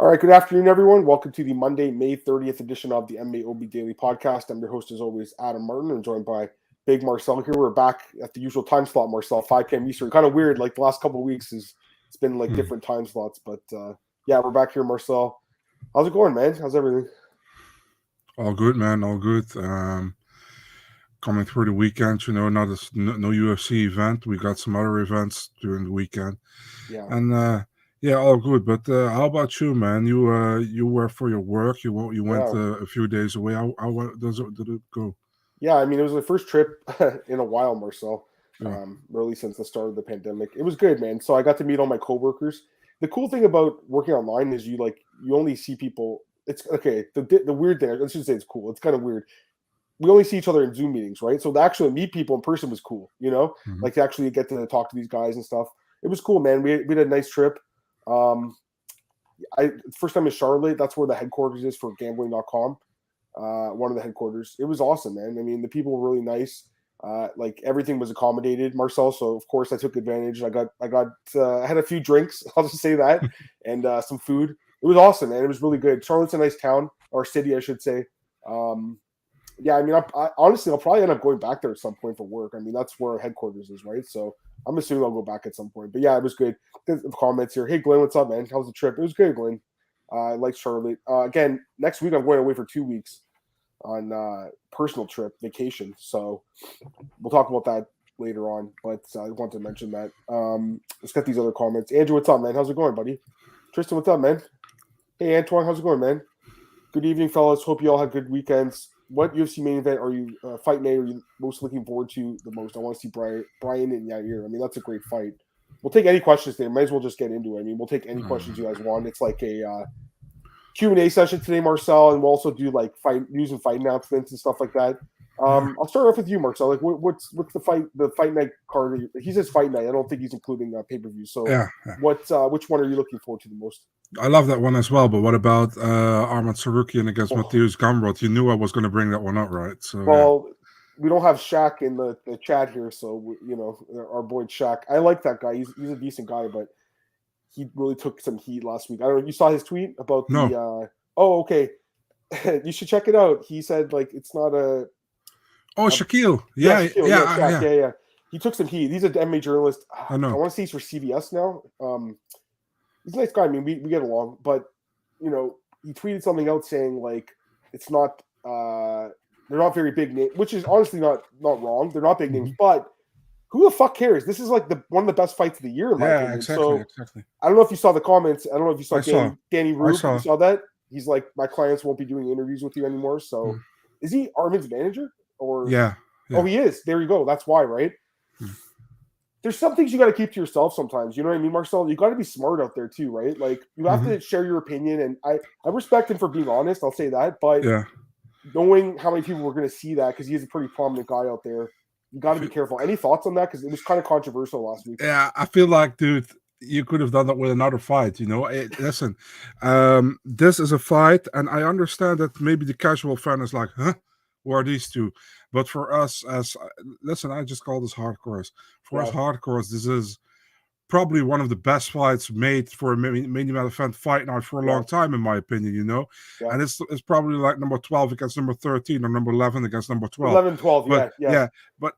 All right, good afternoon, everyone. Welcome to the Monday, May 30th edition of the MMAOB Daily Podcast. I'm your host, as always, Adam Martin, and joined by Big Marcel here. We're back at the usual time slot, Marcel, 5 p.m. Eastern. Kind of weird, like the last couple of weeks, it's been like different time slots. But yeah, we're back here, Marcel. How's it going, man? How's everything? All good, man. All good. Coming through the weekend, no UFC event. We got some other events during the weekend. Yeah. And yeah, all good. But how about you, man? You were for your work. You went a few days away. How did it go? Yeah, I mean, it was my first trip in a while, Marcel. Yeah. Really since the start of the pandemic. It was good, man. So I got to meet all my coworkers. The cool thing about working online is you only see people. It's okay. The weird thing, I shouldn't say it's cool. It's kind of weird. We only see each other in Zoom meetings, right? So to actually meet people in person was cool, Mm-hmm. like to actually get to talk to these guys and stuff. It was cool, man. We had a nice trip. First time in Charlotte, that's where the headquarters is for gambling.com. One of the headquarters. It was awesome, man. I mean, the people were really nice. Like everything was accommodated, Marcel. So of course I took advantage. I had a few drinks, I'll just say that, and some food. It was awesome, man. It was really good. Charlotte's a nice town, or city, I should say. Yeah, I mean, I honestly, I'll probably end up going back there at some point for work. I mean, that's where our headquarters is, right? So I'm assuming I'll go back at some point. But yeah, it was good. Comments here. Hey, Glenn, what's up, man? How was the trip? It was good, Glenn. I like Charlotte. Again, next week I'm going away for 2 weeks on personal trip, vacation. So we'll talk about that later on. But I want to mention that. Let's get these other comments. Andrew, what's up, man? How's it going, buddy? Tristan, what's up, man? Hey, Antoine, how's it going, man? Good evening, fellas. Hope you all had good weekends. What UFC main event are you fight night are you most looking forward to the most? I want to see Brian and Yair. I mean, that's a great fight. We'll take any questions there. Might as well just get into it. I mean, we'll take any questions you guys want. It's like a Q&A session today, Marcel, and we'll also do like fight news and fight announcements and stuff like that. I'll start off with you, Marcel. Like, what's the fight night card? He says fight night. I don't think he's including pay-per-view. So, yeah. Which one are you looking forward to the most? I love that one as well. But what about Arman Tsarukyan against Mateusz Gamrot? You knew I was going to bring that one up, right? So well. Yeah. We don't have Shaq in the chat here, so our boy Shaq. I like that guy. He's a decent guy, but he really took some heat last week. I don't know. You saw his tweet about the. Oh, okay. You should check it out. He said like it's not a. Oh, Shaquille. Yeah, Shaquille. Shaq. Yeah. He took some heat. He's an MMA journalist. I know. I want to say he's for CBS now. He's a nice guy. I mean, we get along, but he tweeted something else saying like it's not. They're not very big names, which is honestly not wrong. They're not big names, but who the fuck cares? This is like one of the best fights of the year, in my opinion. Exactly. I don't know if you saw the comments. I don't know if you saw Danny Rube. You saw that? He's like, my clients won't be doing interviews with you anymore. So, is he Armin's manager? Or yeah. Oh, he is. There you go. That's why, right? There's some things you got to keep to yourself sometimes. You know what I mean, Marcel? You got to be smart out there too, right? Like you have to share your opinion, and I respect him for being honest. I'll say that, but knowing how many people were going to see that, because he's a pretty prominent guy out there, you got to be careful. Any thoughts on that? Because it was kind of controversial last week. Yeah, I feel like, dude, you could have done that with another fight. Listen, this is a fight, and I understand that maybe the casual fan is like, huh? Who are these two? But for us, listen, I just call this hardcores. For us hardcores, this is probably one of the best fights made for a main event fight night for a long time, in my opinion, And it's probably like number 12 against number 13 or number 11 against number 12. 11-12, yeah. But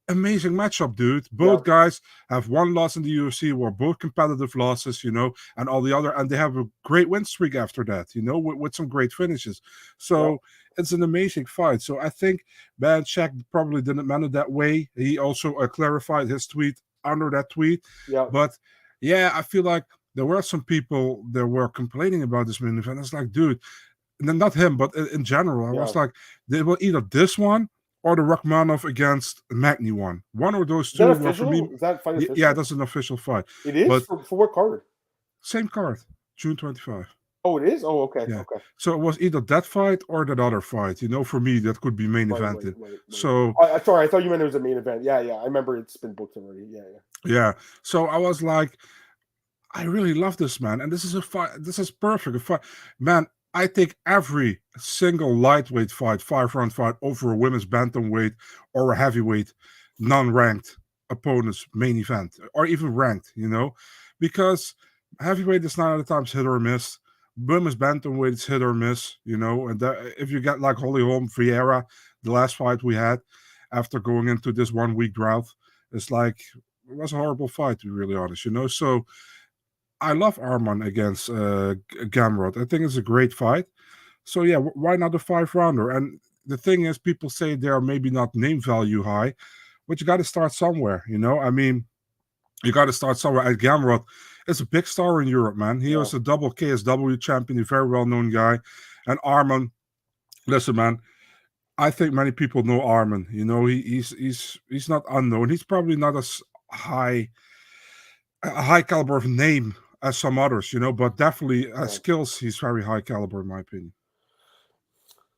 amazing matchup, dude. Both guys have one loss in the UFC, were both competitive losses, and all the other, and they have a great win streak after that, with some great finishes. So it's an amazing fight. So I think Shaq probably didn't manage that way. He also clarified his tweet under that tweet. But I feel like there were some people that were complaining about this main event. It's like, dude, not him, but in general, I was like, they were either this one or the Rachmanov against Magny one. One of those two were for me. Is that fight official? Yeah, that's an official fight. It is? But for what card? Same card, June 25. Oh, it is? Oh, okay. Yeah. Okay. So it was either that fight or that other fight. For me, that could be main evented. Right. So sorry, I thought you meant it was a main event. Yeah. I remember it's been booked already. Yeah. So I was like, I really love this, man. And this is a fight. This is perfect. A fight. Man, I take every single lightweight fight, 5-round fight, over a women's bantamweight or a heavyweight, non-ranked opponent's main event, or even ranked, because heavyweight is 9 out of times hit or miss. women's bantamweight is hit or miss, you know. And if you get like Holly Holm Vieira, the last fight we had after going into this 1 week drought, it's like it was a horrible fight, to be really honest, you know. So I love Arman against Gamrot. I think it's a great fight. So yeah, why not a 5-rounder? And the thing is, people say they are maybe not name value high, but you got to start somewhere, you know. I mean, you got to start somewhere. At Gamrot, it's a big star in Europe, man. He was a double KSW champion, a very well-known guy. And Arman, listen, man, I think many people know Arman. You know, he's not unknown. He's probably not as a high caliber of name as some others, you know, but definitely skills, he's very high caliber in my opinion.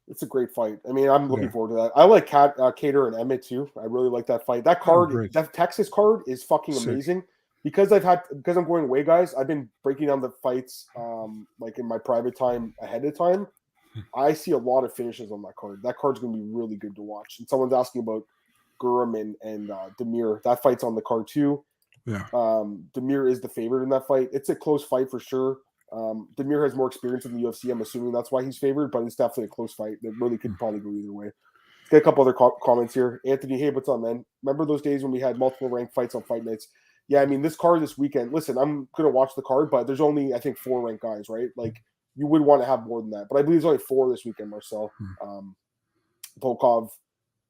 It's a great fight. I mean, I'm looking forward to that. I like Cater and Emmett too. I really like that fight. That card, that Texas card is fucking amazing. Because I'm going away, guys, I've been breaking down the fights like in my private time ahead of time. I see a lot of finishes on that card. That card's going to be really good to watch. And someone's asking about Guram and Demir. That fight's on the card too. Yeah. Demir is the favorite in that fight. It's a close fight for sure. Demir has more experience in the UFC. I'm assuming that's why he's favored, but it's definitely a close fight that really could probably go either way. Let's get a couple other comments here. Anthony, hey, what's up, man? Remember those days when we had multiple ranked fights on fight nights? Yeah, I mean, this card this weekend, listen, I'm going to watch the card, but there's only, I think, 4 ranked guys, right? Like, you would want to have more than that. But I believe there's only 4 this weekend, Marcel. Volkov,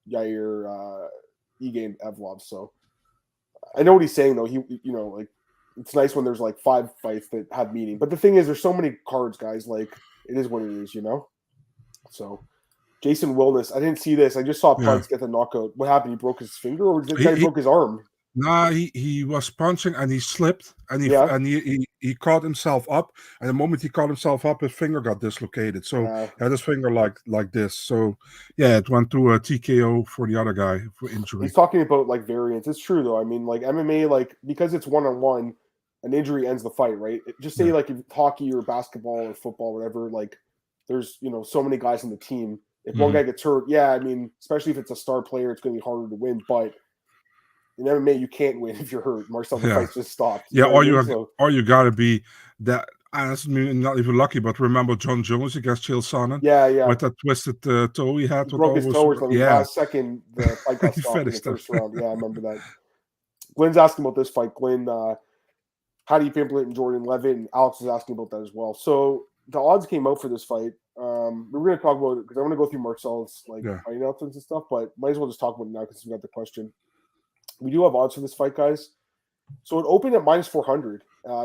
Yair, Ige, and Evlov. So I know what he's saying, though. He, you know, like, it's nice when there's, like, 5 fights that have meaning. But the thing is, there's so many cards, guys. Like, it is what it is, you know? So, Jason Wilness, I didn't see this. I just saw Punts get the knockout. What happened? He broke his finger, or did the guy broke his arm? Nah, he was punching and he slipped and he caught himself up. And the moment he caught himself up, his finger got dislocated. So he had his finger like this. So yeah, it went to a TKO for the other guy for injury. He's talking about like variants. It's true though. I mean, like MMA, like because it's 1-on-1, an injury ends the fight, right? Just say like if hockey or basketball or football, whatever. Like there's so many guys on the team. If one guy gets hurt, yeah, I mean, especially if it's a star player, it's going to be harder to win. But in MMA, you can't win if you're hurt. Marcel, the fight just stopped. Yeah, or you gotta be that. That's not even lucky. But remember John Jones against Chael Sonnen? Yeah. With that twisted toe he had. He broke his toe or something. Last second, the fight got stopped in the first round. Yeah, I remember that. Glenn's asking about this fight. Glenn, Paddy Pimblett and Jordan Leavitt, and Alex is asking about that as well. So the odds came out for this fight. We're going to talk about it because I want to go through Marcel's fight announcements and stuff, but might as well just talk about it now because we got the question. We do have odds for this fight, guys. So it opened at -400,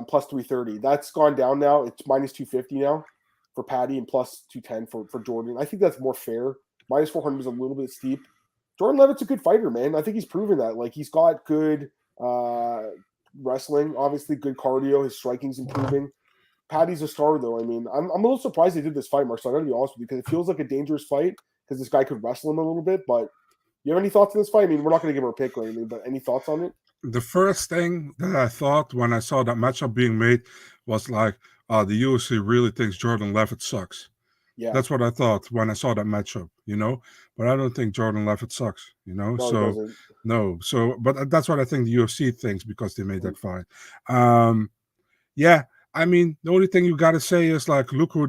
plus 330. That's gone down now. It's -250 now for Paddy and plus 210 for Jordan. I think that's more fair. -400 is a little bit steep. Jordan Leavitt's a good fighter, man. I think he's proven that. Like he's got good wrestling, obviously good cardio. His striking's improving. Paddy's a star, though. I mean, I'm a little surprised they did this fight, Marcel. I'm going to be honest with you because it feels like a dangerous fight because this guy could wrestle him a little bit, but. You have any thoughts on this fight? I mean, we're not going to give her a pick or anything, but any thoughts on it? The first thing that I thought when I saw that matchup being made was like, the UFC really thinks Jordan Leavitt sucks. Yeah. That's what I thought when I saw that matchup, But I don't think Jordan Leavitt sucks, No, but that's what I think the UFC thinks because they made that fight. Yeah. I mean, the only thing you got to say is like, look who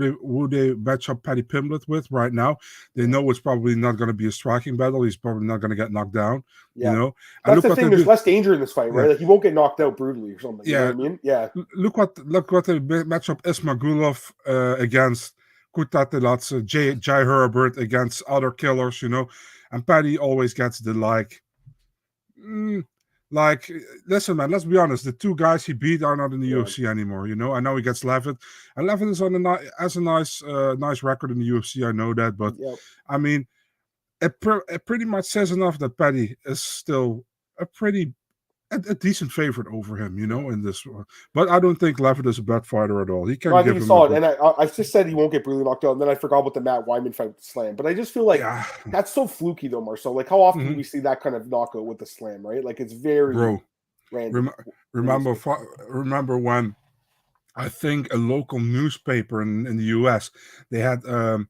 they match up Paddy Pimblett with right now. They know it's probably not going to be a striking battle. He's probably not going to get knocked down. And that's the thing. There's less danger in this fight, right? Like he won't get knocked out brutally or something. You know what I mean? Yeah. Look what the matchup is: Magulov against Kutateladze, Jai Herbert against other killers. And Paddy always gets the Like, listen, man, let's be honest. The 2 guys he beat are not in the UFC anymore, I know he gets Leavitt. And Leavitt is on a nice record in the UFC. I know that. But, I mean, it pretty much says enough that Paddy is still a decent favorite over him, in this one. But I don't think Leavitt is a bad fighter at all. He can give him solid. And I just said he won't get brutally knocked out, and then I forgot about the Matt Wyman fight with the slam. But I just feel like that's so fluky, though, Marcel. Like, how often do we see that kind of knockout with the slam, right? Like, it's very random. Remember when I think a local newspaper in the U.S., they had a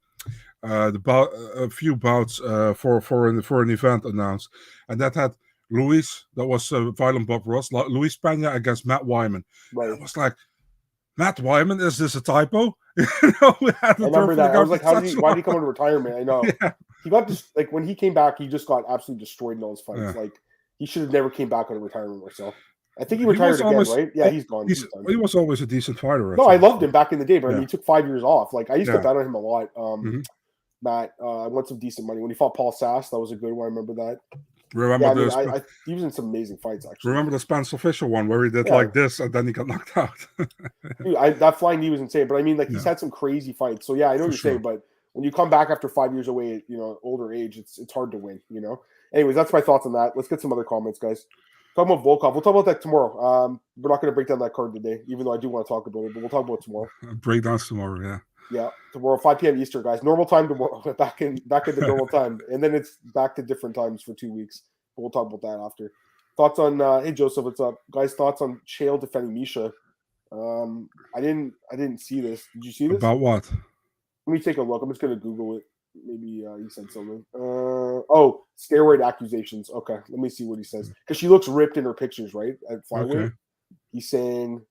few bouts for an event announced, and that had Luis, that was Violent Bob Ross, Luis Pena against Matt Wyman. Right. It was like, Matt Wyman, is this a typo? We had I remember that. I was like, why did he come into retirement? I know. Yeah. He got just like when he came back, he just got absolutely destroyed in all his fights. Yeah. Like he should have never came back out of retirement, Marcel. I think he retired again, right? Yeah, he's gone. He was always a decent fighter. No, I loved him back in the day, but I mean, he took 5 years off. Like I used to bet on him a lot. Matt, I won some decent money when he fought Paul Sass. That was a good one. I remember that. Remember he was in some amazing fights, actually. Remember the Spence official one where he did like this and then he got knocked out. Dude, that flying knee was insane. But I mean, like he's had some crazy fights. So yeah, I know what you're saying. But when you come back after 5 years away, at, older age, it's hard to win. Anyways, that's my thoughts on that. Let's get some other comments, guys. Talking about Volkov, we'll talk about that tomorrow. We're not going to break down that card today, even though I do want to talk about it. But we'll talk about it tomorrow. Breakdowns tomorrow, yeah. Yeah, tomorrow, 5 p.m. Eastern, guys. Normal time tomorrow. Back in the normal time, and then it's back to different times for 2 weeks. But we'll talk about that after. Thoughts on? Hey, Joseph, what's up, guys? Thoughts on Chael defending Misha? I didn't see this. Did you see this? About what? Let me take a look. I'm just going to Google it. Maybe he said something. Steroid accusations. Okay, let me see what he says. Because she looks ripped in her pictures, right? At flyweight. Okay. He's saying,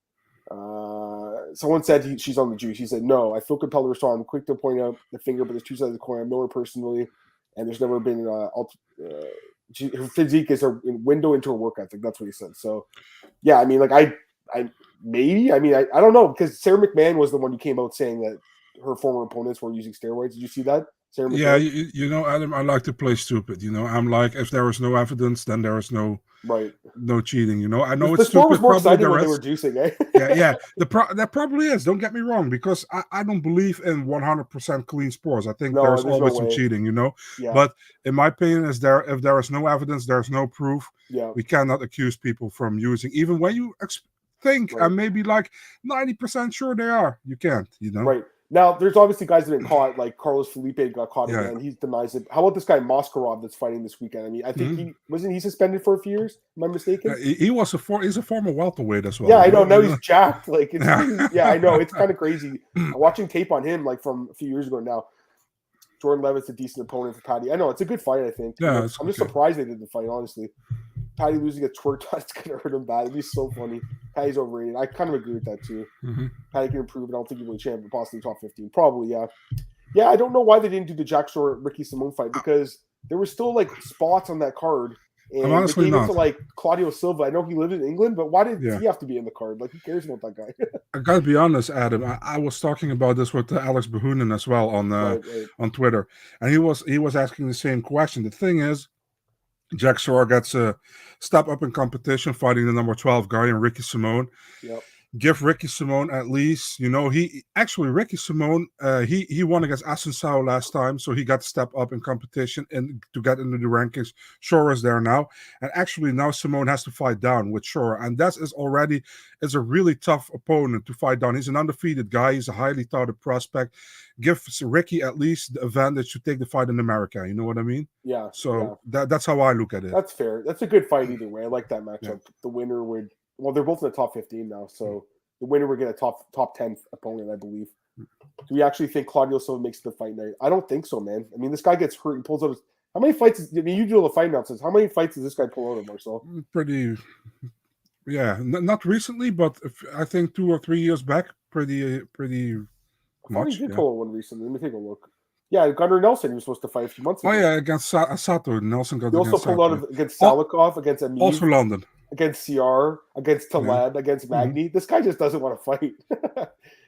someone said she's on the juice. He said, no, I feel compelled to respond. I'm quick to point out the finger, but there's two sides of the coin. I know her personally, and there's never been her physique is a window into her work ethic. That's what he said. So, yeah, I mean, like, I don't know, because Sarah McMahon was the one who came out saying that her former opponents were using steroids. Did you see that? Yeah, Adam, I like to play stupid. I'm like, if there is no evidence, then there is no cheating. I know it's stupid. Was more exciting when they were juicing, eh? yeah. That probably is. Don't get me wrong, because I don't believe in 100% clean sports. I think there's always some cheating. Yeah. But in my opinion, if there is no evidence, there's no proof. Yeah. We cannot accuse people from using, even when you think and maybe like 90% sure they are. You can't. Right. Now, there's obviously guys that have been caught, like Carlos Felipe got caught again. He denies it. How about this guy Maskarov that's fighting this weekend? I mean, I think wasn't he suspended for a few years? Am I mistaken? He's a former welterweight as well. Yeah, I know. Now he's jacked. Like, I know. It's kind of crazy. Watching tape on him, like from a few years ago now. Jordan Levitt's a decent opponent for Paddy. I know it's a good fight. I think. Yeah, I'm just surprised they did the fight. Honestly, Paddy losing a twerk it's gonna hurt him bad. It'd be so funny. Paddy's overrated. I kind of agree with that too. Paddy can improve, and I don't think he will be champion, possibly top 15. Probably, yeah. Yeah, I don't know why they didn't do the Jack Shore Ricky Simone fight, because there were still like spots on that card. And they gave it to like Claudio Silva. I know he lived in England, but why did he have to be in the card? Like, who cares about that guy? I gotta be honest, Adam. I was talking about this with Alex Bahunin as well on Twitter, and he was asking the same question. The thing is, Jack Shore gets a step up in competition, fighting the number 12 guy in Ricky Simone. Yep. Give Ricky Simone at least, Ricky Simone, he won against Assunção last time, so he got to step up in competition and to get into the rankings. Shore is there now, and actually now Simone has to fight down with Shore, and that is a really tough opponent to fight down. He's an undefeated guy. He's a highly touted prospect. Give Ricky at least the advantage to take the fight in America. You know what I mean? Yeah. So that's how I look at it. That's fair. That's a good fight either way. I like that matchup. Yeah. The winner would. Well, they're both in the top 15 now, so the winner would get a top 10 opponent, I believe. Do we actually think Claudio Silva makes the fight night? I don't think so, man. I mean, this guy gets hurt. He pulls out how many fights? You do all the fight announcers. How many fights does this guy pull out of, Marcel? Pretty, yeah. Not recently, but I think 2 or 3 years back, pretty much. He did pull out one recently. Let me take a look. Yeah, Gunnar Nelson, he was supposed to fight a few months ago. Oh, yeah, against Sato. Nelson got against He also pulled out against Salikov, against Amir. Also London. Against CR, against Taleb, against Magny. This guy just doesn't want to fight.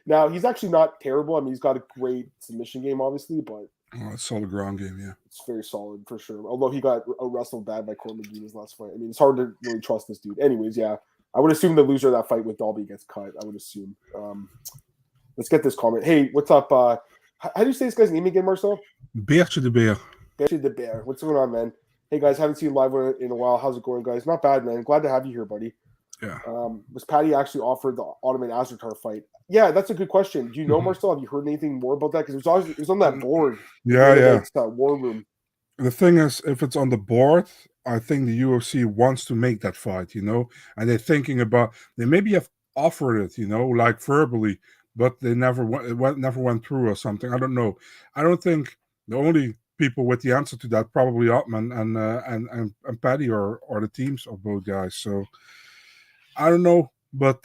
Now, he's actually not terrible. I mean, he's got a great submission game, obviously, but... it's solid ground game, yeah. It's very solid, for sure. Although he got wrestled bad by Corey McGee in his last fight. I mean, it's hard to really trust this dude. Anyways, yeah. I would assume the loser of that fight with Dalby gets cut. I would assume. Let's get this comment. Hey, what's up? How do you say this guy's name again, Marcel? Beertje de Beer. Beertje de Beer. What's going on, man? Hey, guys, haven't seen you live in a while. How's it going, guys? Not bad, man. Glad to have you here, buddy. Yeah. Was Paddy actually offered the Ottoman Azratar fight? Yeah, that's a good question. Do you know, Marcel? Have you heard anything more about that? Because it was on that board. Yeah. It's that war room. The thing is, if it's on the board, I think the UFC wants to make that fight, and they're thinking about, they maybe have offered it, like verbally, but they never went through or something. I don't know. I don't think the only people with the answer to that probably Ottman and Paddy or the teams of both guys. So I don't know, but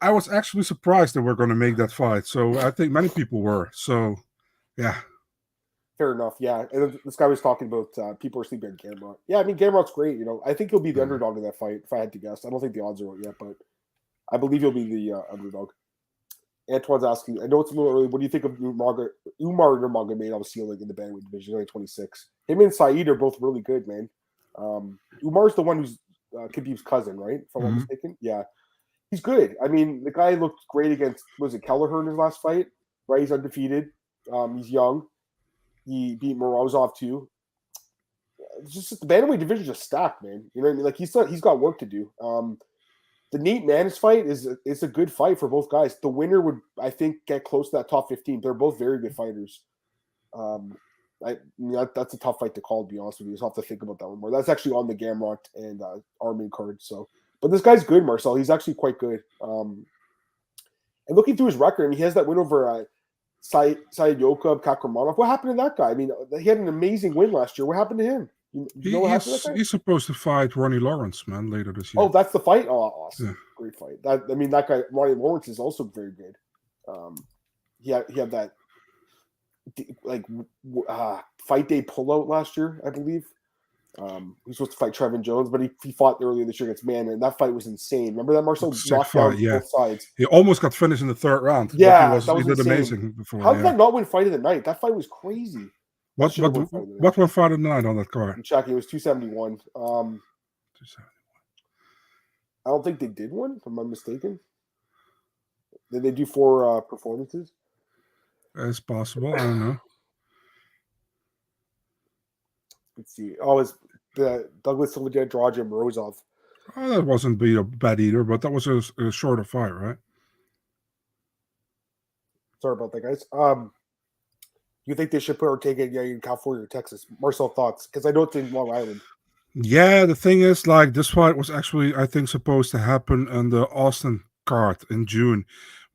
I was actually surprised that we're going to make that fight. So I think many people were. So, yeah. Fair enough, yeah. And this guy was talking about people are sleeping on Gamrot. Yeah, I mean, Gamrot's great. I think he'll be the underdog in that fight, if I had to guess. I don't think the odds are out yet, but I believe he'll be the underdog. Antoine's asking, I know it's a little early, what do you think of Umar Nurmagomedov's ceiling in the bantamweight division? He's only 26. Him and Saeed are both really good, man. Umar's the one who's Khabib's cousin, right? If I'm not mistaken. Yeah. He's good. I mean, the guy looked great against, was it Kelleher in his last fight? Right? He's undefeated. He's young. He beat Morozov too. It's just the bantamweight division just stacked, man. You know what I mean? Like he's got work to do. The Nate Maness fight is a good fight for both guys. The winner would, I think, get close to that top 15. They're both very good fighters. That's a tough fight to call, to be honest with you. You just have to think about that one more. That's actually on the Gamrot and Armin card. So, but this guy's good, Marcel. He's actually quite good. And looking through his record, I mean, he has that win over Said Yokub Kakramanov. What happened to that guy? I mean, he had an amazing win last year. What happened to him? You know what happened to that guy? He's supposed to fight Ronnie Lawrence, man, later this year. Oh, that's the fight? Oh, awesome. Yeah. Great fight. That guy, Ronnie Lawrence, is also very good. He had that fight day pullout last year, I believe. He was supposed to fight Trevin Jones, but he fought earlier this year against Manon, and that fight was insane. Remember that, Marcel? Knocked down both sides. He almost got finished in the third round. Yeah, he did amazing before. How did that not win fight of the night? That fight was crazy. What one fight of the night on that card? I'm checking. It was 271. 271. I don't think they did one, if I'm not mistaken. Did they do 4 performances? It's possible. I don't know. Let's see. Oh, it's the Douglas Silva Andrade and Morozov. Oh, that wasn't bad either, but that was a shorter fight, right? Sorry about that, guys. You think they should put Ortega and Yair in California or Texas? Marcel, thoughts? Because I know it's in Long Island. Yeah, the thing is, like, this fight was actually, I think, supposed to happen on the Austin card in June,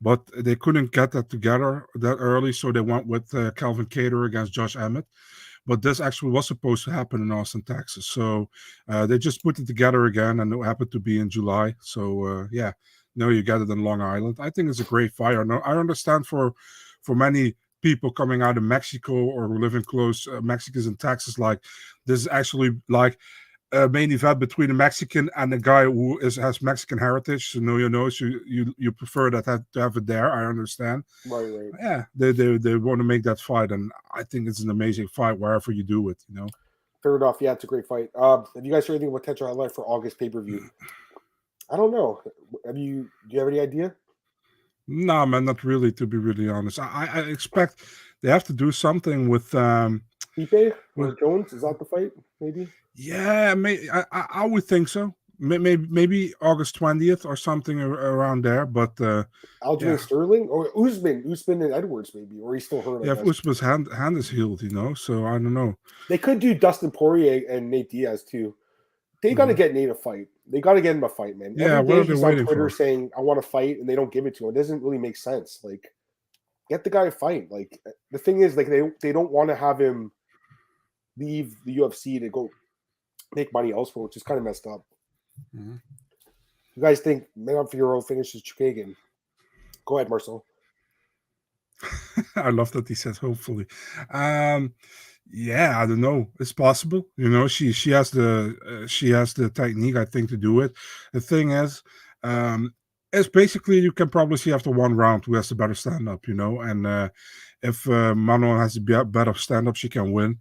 but they couldn't get that together that early, so they went with Calvin Kattar against Josh Emmett. But this actually was supposed to happen in Austin, Texas. So they just put it together again, and it happened to be in July. So, yeah, you get it in Long Island. I think it's a great fight. I understand for many people coming out of Mexico or living close, Mexicans in Texas, like, this is actually like a main event between a Mexican and a guy who has Mexican heritage. So you prefer that to have it there. I understand. Right. Yeah, they want to make that fight, and I think it's an amazing fight wherever you do it. Fair enough. Yeah, it's a great fight. Have you guys heard anything about potential highlight for August pay-per-view? I don't know. Do you have any idea? No, man, not really. To be really honest, I expect they have to do something with Stipe or Jones. Is that the fight? Maybe. Yeah, I would think so. Maybe August 20th or something around there. But Aljamain Sterling or Usman and Edwards maybe, or he's still hurt. Yeah, if Usman's hand is healed, so I don't know. They could do Dustin Poirier and Nate Diaz too. They got to get Nate a fight. They got to get him a fight, man. Yeah, every day he's on Twitter for? saying, I want to fight, and they don't give it to him. It doesn't really make sense. Like, get the guy a fight. Like, the thing is, like, they don't want to have him leave the UFC to go make money elsewhere, which is kind of messed up. Mm-hmm. You guys think Manon Fiorot finishes Chookagian? Go ahead, Marcel. I love that he said hopefully. Yeah, I don't know. It's possible. She has the technique, I think, to do it. The thing is, it's basically you can probably see after one round who has the better stand up, and if Manon has a better stand up, she can win.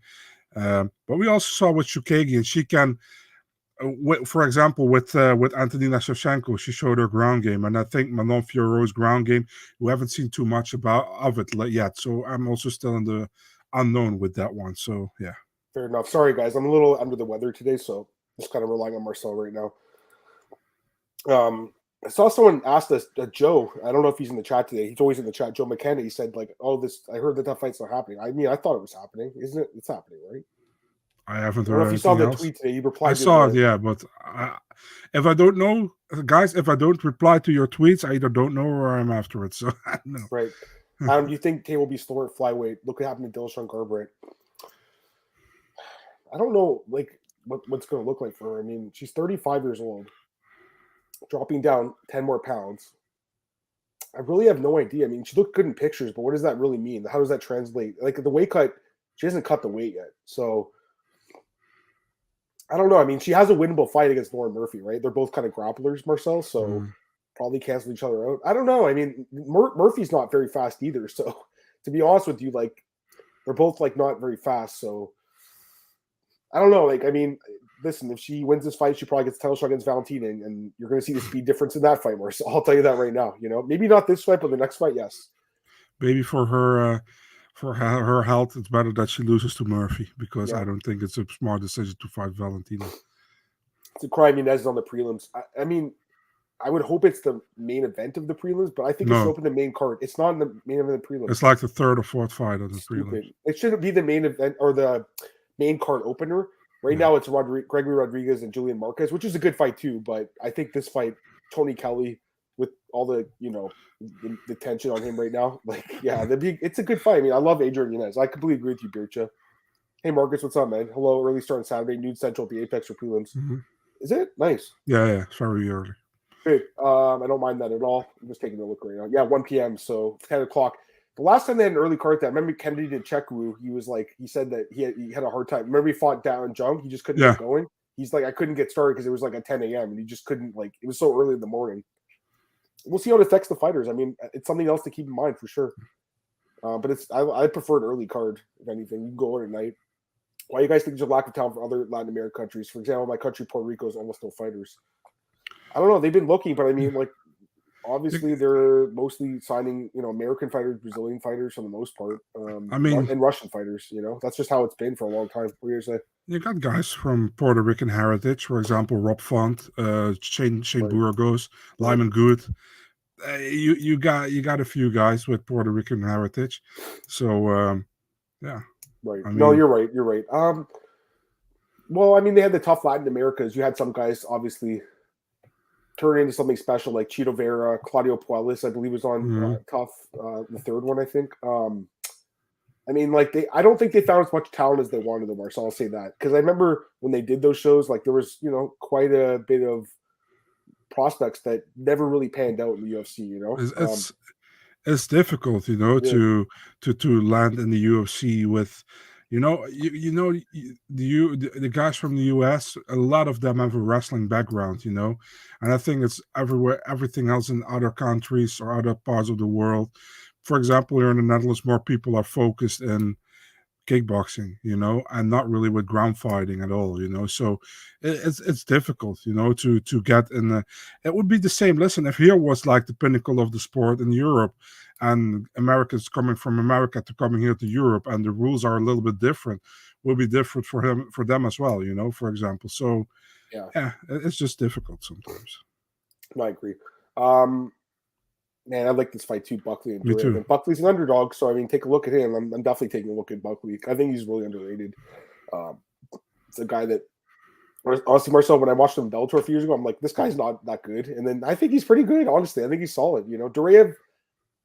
But we also saw with Chookagian, she can. For example, with Antonina Shevchenko, she showed her ground game, and I think Manon Fiorot's ground game, we haven't seen too much of it yet. So I'm also still in the unknown with that one. So yeah, fair enough. Sorry guys, I'm a little under the weather today, so just kind of relying on Marcel right now. I saw someone asked us, Joe. I don't know if he's in the chat today. He's always in the chat. Joe McKenna. He said like, "Oh, I heard that fight's not happening." I mean, I thought it was happening. Isn't it? It's happening, right? I haven't heard. If you saw the tweet today, you replied. I saw it, yeah, but if I don't know, guys, if I don't reply to your tweets, I either don't know or I'm after it. So I don't know. Right. Do you think Tay will be slower at flyweight? Look what happened to Dilshan Garbrandt. I don't know, like what's going to look like for her. I mean, she's 35 years old, dropping down 10 more pounds. I really have no idea. I mean, she looked good in pictures, but what does that really mean? How does that translate? Like the weight cut, she hasn't cut the weight yet. So I don't know. I mean, she has a winnable fight against Lauren Murphy, right? They're both kind of grapplers, Marcel. So probably cancel each other out. I don't know. I mean, Murphy's not very fast either. So to be honest with you, like they're both like not very fast. So I don't know. Like, I mean, listen, if she wins this fight, she probably gets a title shot against Valentina, and you're going to see the speed difference in that fight, Marcel. I'll tell you that right now. You know, maybe not this fight, but the next fight, yes. Maybe for her health, it's better that she loses to Murphy, because I don't think it's a smart decision to fight Valentina. It's a crime Inez on the prelims. I mean, I would hope it's the main event of the prelims, but I think it should open the main card. It's not in the main event of the prelims. It's like the third or fourth fight of the prelims. It shouldn't be the main event or the main card opener. Right now, it's Gregory Rodriguez and Julian Marquez, which is a good fight too. But I think this fight, Tony Kelly, with all the the tension on him right now, like it's a good fight. I mean, I love Adrian Yanez. I completely agree with you, Bircha. Hey, Marcus, what's up, man? Hello, early start on Saturday, noon central at the Apex for prelims. Is it nice? Yeah, very early. Good. I don't mind that at all. I'm just taking a look right now. Yeah, 1 p.m. So 10 o'clock. The last time they had an early card, I remember Kennedy did Chekwu. He said that he had a hard time. Remember he fought Darren Jung? He just couldn't get going. He's like, I couldn't get started because it was like at 10 a.m. and he just couldn't, like, it was so early in the morning. We'll see how it affects the fighters. I mean, it's something else to keep in mind for sure. But I prefer an early card, if anything. You can go on at night. Why do you guys think there's a lack of talent for other Latin American countries? For example, my country, Puerto Rico, is almost no fighters. I don't know. They've been looking, but I mean, like, obviously they're mostly signing, American fighters, Brazilian fighters for the most part. And Russian fighters. That's just how it's been for a long time. What do you say? You got guys from Puerto Rican heritage, for example, Rob Font, Shane Burgos, Lyman Good. You got a few guys with Puerto Rican heritage, so yeah. Right. No, you're right. You're right. Well, I mean, they had the tough Latin Americas. You had some guys obviously turn into something special, like Chito Vera, Claudio Puelles, I believe was on tough, the third one, I think. I mean, like I don't think they found as much talent as they wanted them, Marcel. I'll say that, because I remember when they did those shows, like there was, quite a bit of prospects that never really panned out in the UFC. It's difficult, to land in the UFC with, the guys from the US. A lot of them have a wrestling background, and I think it's everywhere. Everything else in other countries or other parts of the world. For example, here in the Netherlands, more people are focused in kickboxing, and not really with ground fighting at all, so it's difficult, to get in it would be the same. Listen, if here was like the pinnacle of the sport in Europe, and Americans coming from America to coming here to Europe, and the rules are a little bit different, will be different for them as well, for example. So yeah, it's just difficult sometimes. No, I agree. Man, I like this fight too, Buckley and Me too. And Buckley's an underdog, so I mean, take a look at him. I'm definitely taking a look at Buckley. I think he's really underrated. It's a guy that, honestly, Marcel, when I watched him in Bellator a few years ago, I'm like, this guy's not that good. And then I think he's pretty good, honestly. I think he's solid. Duraev,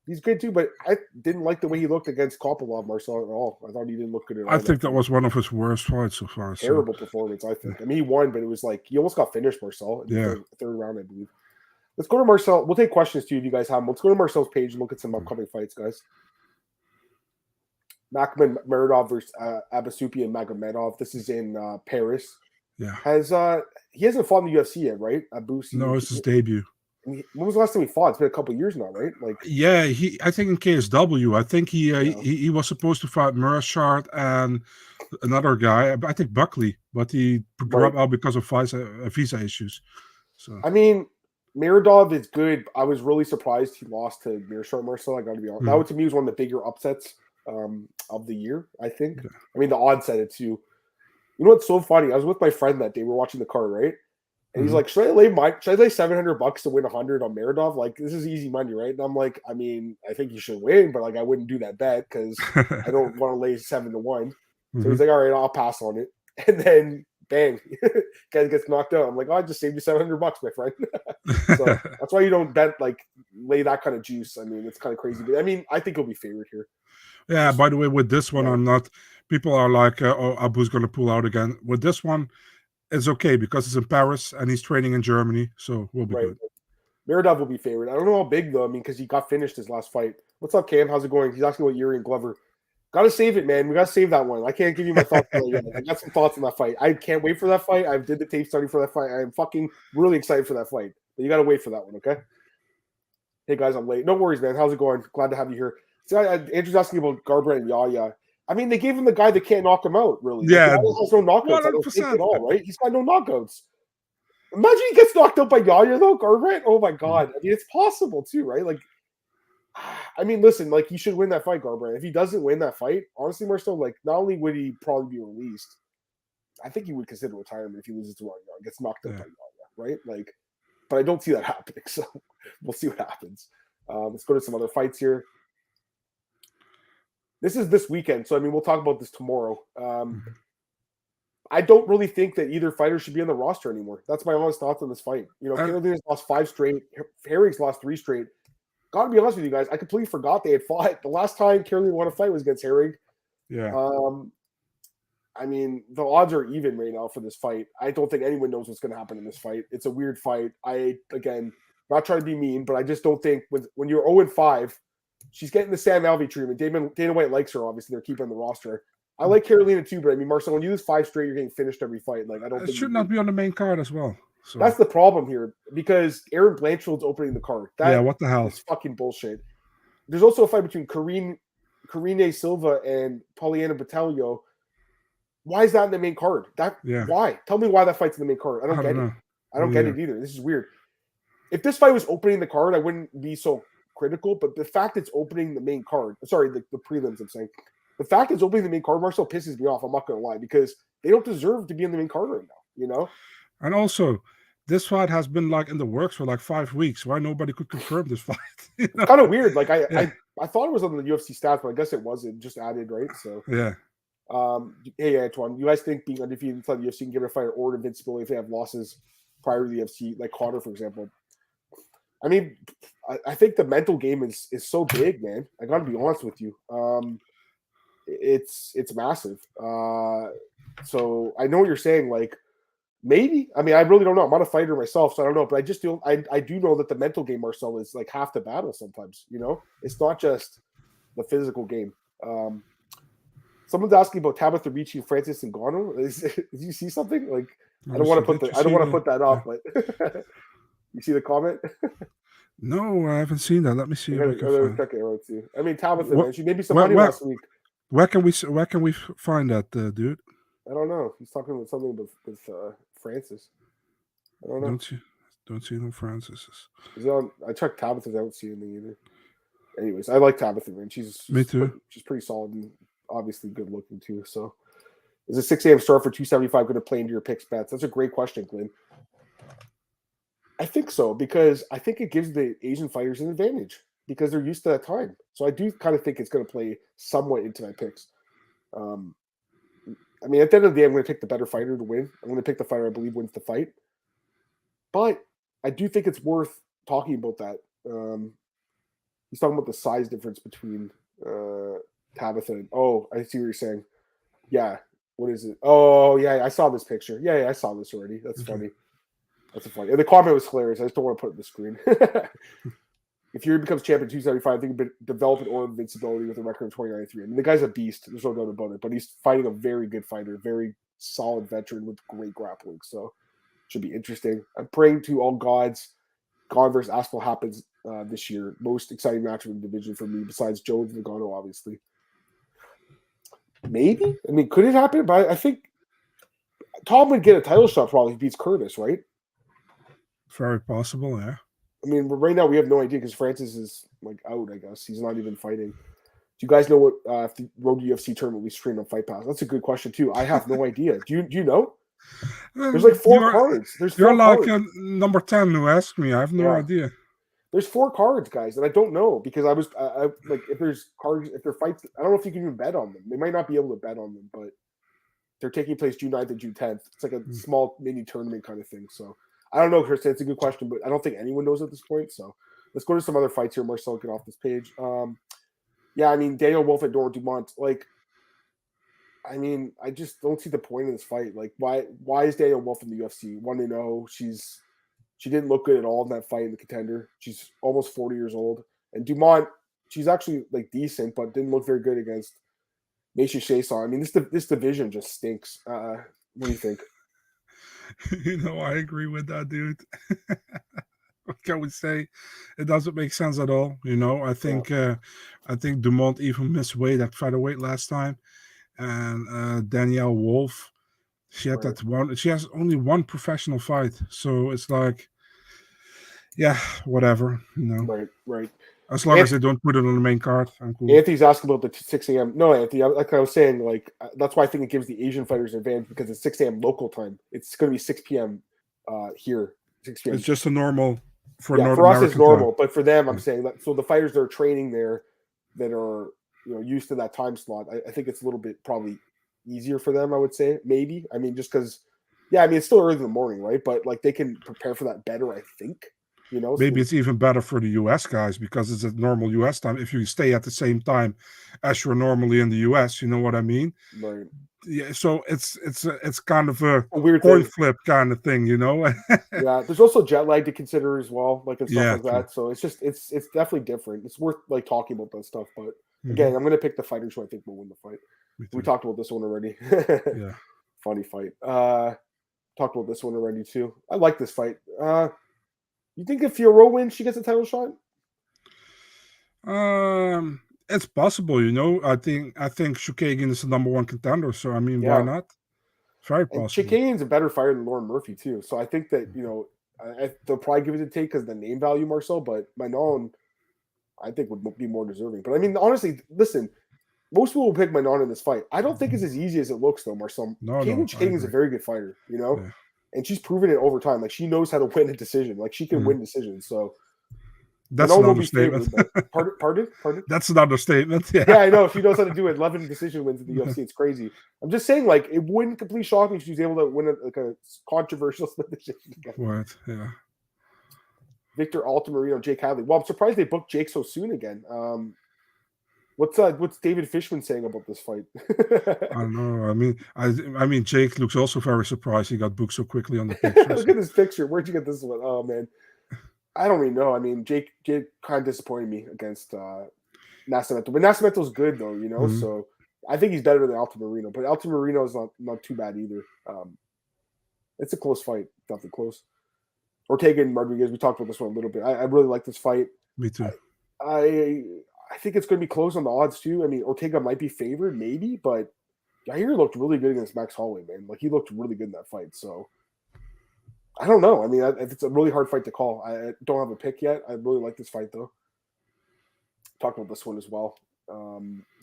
he's good too, but I didn't like the way he looked against Kopylov, Marcel, at all. I thought he didn't look good at all. I think that was one of his worst fights so far. Terrible performance, I think. I mean, he won, but it was like, he almost got finished, Marcel, in the third round, I believe. Let's go to Marcel. We'll take questions too if you guys have them. Let's go to Marcel's page and look at some upcoming fights, guys. Makhman Meredov versus Abasupian Magomedov. This is in Paris. Yeah. He hasn't fought in the UFC yet, right? No, it's his debut. When was the last time he fought? It's been a couple of years now, right? Like, yeah, I think in KSW. I think he was supposed to fight Murashard and another guy. I think Buckley, but he dropped out because of visa issues. So I mean, Meredov is good. I was really surprised he lost to Mearshart, Marcel. I got to be honest. That to me was one of the bigger upsets of the year, I think. Yeah. I mean, the odds said it too. You know what's so funny? I was with my friend that day. We were watching the card, right? And he's like, should I lay $700 to win 100 on Meredov? Like, this is easy money, right? And I'm like, I mean, I think you should win, but like, I wouldn't do that bet because I don't want to lay 7-1. So he's like, all right, I'll pass on it. And then bang, guy gets knocked out. I'm like, I just saved you $700, my friend. So that's why you don't bet, like, lay that kind of juice. I mean, it's kind of crazy. But I mean, I think he'll be favored here. Yeah, by the way, with this one, I'm not. People are like, oh, Abu's going to pull out again. With this one, it's okay because it's in Paris and he's training in Germany, so we'll be good. Meredov will be favored. I don't know how big though. I mean, because he got finished his last fight. What's up, Cam? How's it going? He's asking about Yair and Glover. Gotta save it, man. We gotta save that one. I can't give you my thoughts on it yet. I got some thoughts on that fight. I can't wait for that fight. I did the tape study for that fight. I am fucking really excited for that fight. But you gotta wait for that one, okay? Hey guys, I'm late. No worries, man. How's it going? Glad to have you here. So Andrew's asking about Garbrandt and Yair. I mean, they gave him the guy that can't knock him out, really. Yeah. Like, Yair has no knockouts. 100%. I don't think at all, right? He's got no knockouts. Imagine he gets knocked out by Yair, though, Garbrandt. Oh my god. I mean, it's possible too, right? Like, I mean, listen, like he should win that fight, Garbrandt. If he doesn't win that fight, honestly, Marcel, like not only would he probably be released, I think he would consider retirement if he loses to Yair, gets knocked out by Yair, right? Like, but I don't see that happening. So we'll see what happens. Let's go to some other fights here. This is this weekend, so I mean, we'll talk about this tomorrow. I don't really think that either fighter should be on the roster anymore. That's my honest thoughts on this fight. You know, Katlyn has lost 5 straight. Herring's lost 3 straight. Gotta be honest with you guys, I completely forgot they had fought. The last time Katlyn won a fight was against Herring. Yeah. I mean, the odds are even right now for this fight. I don't think anyone knows what's going to happen in this fight. It's a weird fight. Again, not trying to be mean, but I just don't think when you're 0-5, she's getting the Sam Alvey treatment. Dana White likes her, obviously. They're keeping on the roster. I like Carolina too, but I mean, Marcel, when you lose 5 straight, you're getting finished every fight. Like, I don't think it should not be on the main card as well. So. That's the problem here because Aaron Blanchfield's opening the card. What the hell? It's fucking bullshit. There's also a fight between Karine Silva and Poliana Batalio. Why is that in the main card? Why? Tell me why that fight's in the main card. I don't get it. I don't get it either. This is weird. If this fight was opening the card, I wouldn't be so critical. But the fact it's opening the main card, sorry, the prelims, I'm saying, the fact it's opening the main card, Marcel, pisses me off. I'm not going to lie because they don't deserve to be in the main card right now. You know. And also, this fight has been like in the works for like 5 weeks. Why nobody could confirm this fight? You know? It's kind of weird. Like I thought it was on the UFC stats, but I guess it wasn't. Just added, right? So yeah. Hey Antoine, you guys think being undefeated inside the UFC can give a fighter or invincibility if they have losses prior to the UFC, like Connor, for example? I mean, I think the mental game is so big, man. I got to be honest with you. It's massive. So I know what you're saying. Like, maybe. I mean, I really don't know. I'm not a fighter myself, so I don't know. But I just do. I do know that the mental game, Marcel, is like half the battle sometimes. You know, it's not just the physical game. Someone's asking about Tabitha Ricci and Francis Ngannou. Did you see something? Like, I don't want to put that up, but you see the comment? No, I haven't seen that. Let me see. I mean, Tabitha, man, she made me some money last week. Where can we find that, dude? I don't know. He's talking about something with Francis. I don't know. Don't see no Francis's. I checked Tabitha. I don't see anything either. Anyways, I like Tabitha, man. Me too. She's pretty solid and obviously good looking too. So, is a 6 a.m. start for 275 going to play into your picks bets? That's a great question, Glenn. I think so because I think it gives the Asian fighters an advantage because they're used to that time. So I do kind of think it's going to play somewhat into my picks. I mean, at the end of the day, I'm going to pick the better fighter to win. I'm going to pick the fighter I believe wins the fight. But I do think it's worth talking about that. He's talking about the size difference between Tabitha and, I see what you're saying. Yeah. What is it? Oh, yeah, I saw this picture. Yeah, I saw this already. That's funny. That's funny. And the comment was hilarious. I just don't want to put it on the screen. If Yair becomes champion 275, I think he'll develop an or invincibility with a record of 29-3. I mean, the guy's a beast. There's no doubt about it. But he's fighting a very good fighter, very solid veteran with great grappling. So it should be interesting. I'm praying to all gods. God versus Aspinall happens this year. Most exciting match in the division for me, besides Jones and Ngannou, obviously. Maybe. I mean, could it happen? But I think Tom would get a title shot probably if he beats Curtis, right? Very possible, yeah. I mean, right now we have no idea because Francis is like out, I guess. He's not even fighting. Do you guys know what if the Road to UFC tournament we stream on Fight Pass? That's a good question, too. I have no idea. Do you know? There's like 4 cards. You're like number 10 who asked me. I have no idea. There's 4 cards, guys, and I don't know because I was like, if there's cards, if they're fights, I don't know if you can even bet on them. They might not be able to bet on them, but they're taking place June 9th and June 10th. It's like a small mini tournament kind of thing. So I don't know, Kristen. It's a good question, but I don't think anyone knows at this point. So let's go to some other fights here. Marcel, get off this page. Yeah, I mean, Daniel Wolf at Norma Dumont. Like, I mean, I just don't see the point of this fight. Like, why is Daniel Wolf in the UFC? 1-0. She She didn't look good at all in that fight in the Contender. She's almost 40 years old. And Dumont, she's actually like decent, but didn't look very good against Macy Chason. I mean, this division just stinks. What do you think? I agree with that, dude. What can we say? It doesn't make sense at all. I think Dumont even missed weight at featherweight last time, and Danyelle Wolf, she had that one. She has only one professional fight, so it's like, yeah, whatever. Right. As long as they don't put it on the main card, I'm cool. Anthony's asking about the 6 a.m. No, Anthony, like I was saying, like that's why I think it gives the Asian fighters an advantage because it's 6 a.m. local time. It's going to be 6 p.m. Here. 6 p.m. It's just a normal for for us. It's normal, but for them, I'm saying that. So the fighters that are training there, that are used to that time slot, I think it's a little bit probably easier for them. I would say maybe. I mean, just because, it's still early in the morning, right? But like they can prepare for that better, I think. Maybe it's even better for the US guys because it's a normal US time. If you stay at the same time as you're normally in the US, you know what I mean? Right. Yeah. So it's kind of a weird coin flip kind of thing, Yeah. There's also jet lag to consider as well, like and stuff like true. that. So it's definitely different. It's worth like talking about that stuff. But again, I'm gonna pick the fighters who I think will win the fight. We talked about this one already. Yeah. Funny fight. Talked about this one already too. I like this fight. You think if Fiorot wins, she gets a title shot? It's possible, I think Chookagian is the number one contender. So I mean, why not? Very possible. Chookagian's a better fighter than Lauren Murphy too. So I think that they'll probably give it a take because of the name value, Marcel. But Manon, I think would be more deserving. But I mean, honestly, listen, most people will pick Manon in this fight. I don't think it's as easy as it looks, though, Marcel. Katlyn Chookagian's a very good fighter, Yeah. And she's proven it over time. Like she knows how to win a decision. Like she can win decisions. So that's an understatement. Pardon? That's an understatement. Yeah. I know. She knows how to do it. 11 decision wins in the UFC. It's crazy. I'm just saying, like, it wouldn't completely shock me if she was able to win a controversial split decision again. What? Yeah. Victor Altamirano, Jake Hadley. Well, I'm surprised they booked Jake so soon again. What's David Fishman saying about this fight? I don't know. I mean, Jake looks also very surprised he got booked so quickly on the picture. Look at this picture. Where'd you get this one? Oh man, I don't really know. I mean, Jake kind of disappointed me against Nascimento, but Nascimento's good though, So I think he's better than Altamirano, but Altamirano is not too bad either. It's a close fight, definitely close. Ortega and Rodriguez, we talked about this one a little bit. I really like this fight. Me too. I think it's going to be close on the odds too. I mean, Ortega might be favored, maybe, but Yair looked really good against Max Holloway, man. Like he looked really good in that fight. So I don't know. I mean, it's a really hard fight to call. I don't have a pick yet. I really like this fight though. Talk about this one as well.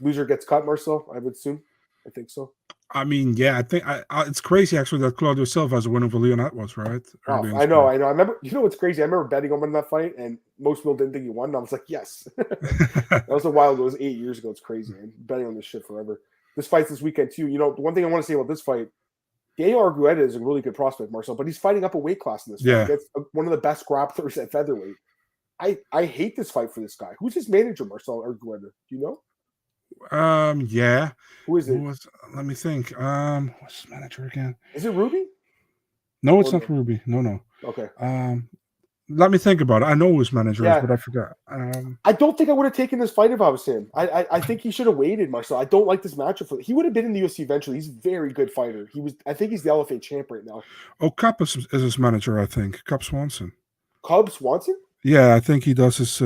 Loser gets cut, Marcel, I would assume. I think so. I mean, yeah, I think it's crazy actually that Claudio Silva has a win over Leon Edwards, right? I know. I remember. You know what's crazy? I remember betting him in that fight, and most people didn't think he won. And I was like, yes. That was a while ago. It was 8 years ago. It's crazy, man. Betting on this shit forever. This fight's this weekend too. The one thing I want to say about this fight, Yair Argueta is a really good prospect, Marcel, but he's fighting up a weight class in this fight. That's one of the best grapplers at featherweight. I hate this fight for this guy. Who's his manager, Marcel Argueta? Do you know? Yeah. Who is it? Let me think. What's his manager again? Is it Ruby? No, it's not Ruby. No. Okay. Let me think about it. I know who his manager is, but I forgot. I don't think I would have taken this fight if I was him. I think he should have waited, Marcel. I don't like this matchup he would have been in the UFC eventually. He's a very good fighter. I think he's the LFA champ right now. Oh, Cup is his manager, I think. Cup Swanson. Cub Swanson? Yeah, I think he does his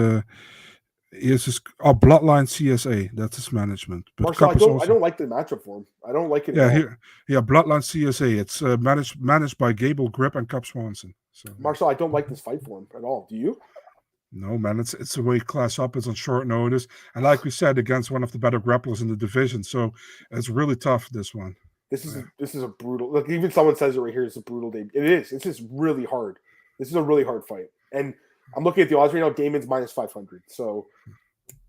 Bloodline CSA. That's his management. But Marcel, I don't like the matchup for him. I don't like it. Bloodline CSA. It's managed by Gable Grip and Cup Swanson. So, Marcel, I don't like this fight for him at all. Do you? No, man. It's a weight class up. It's on short notice, and like we said, against one of the better grapplers in the division. So it's really tough. This one. This is a brutal. Look, even someone says it right here. It's a brutal day. It is. It's just really hard. This is a really hard fight, and I'm looking at the odds right now. Damon's minus 500. So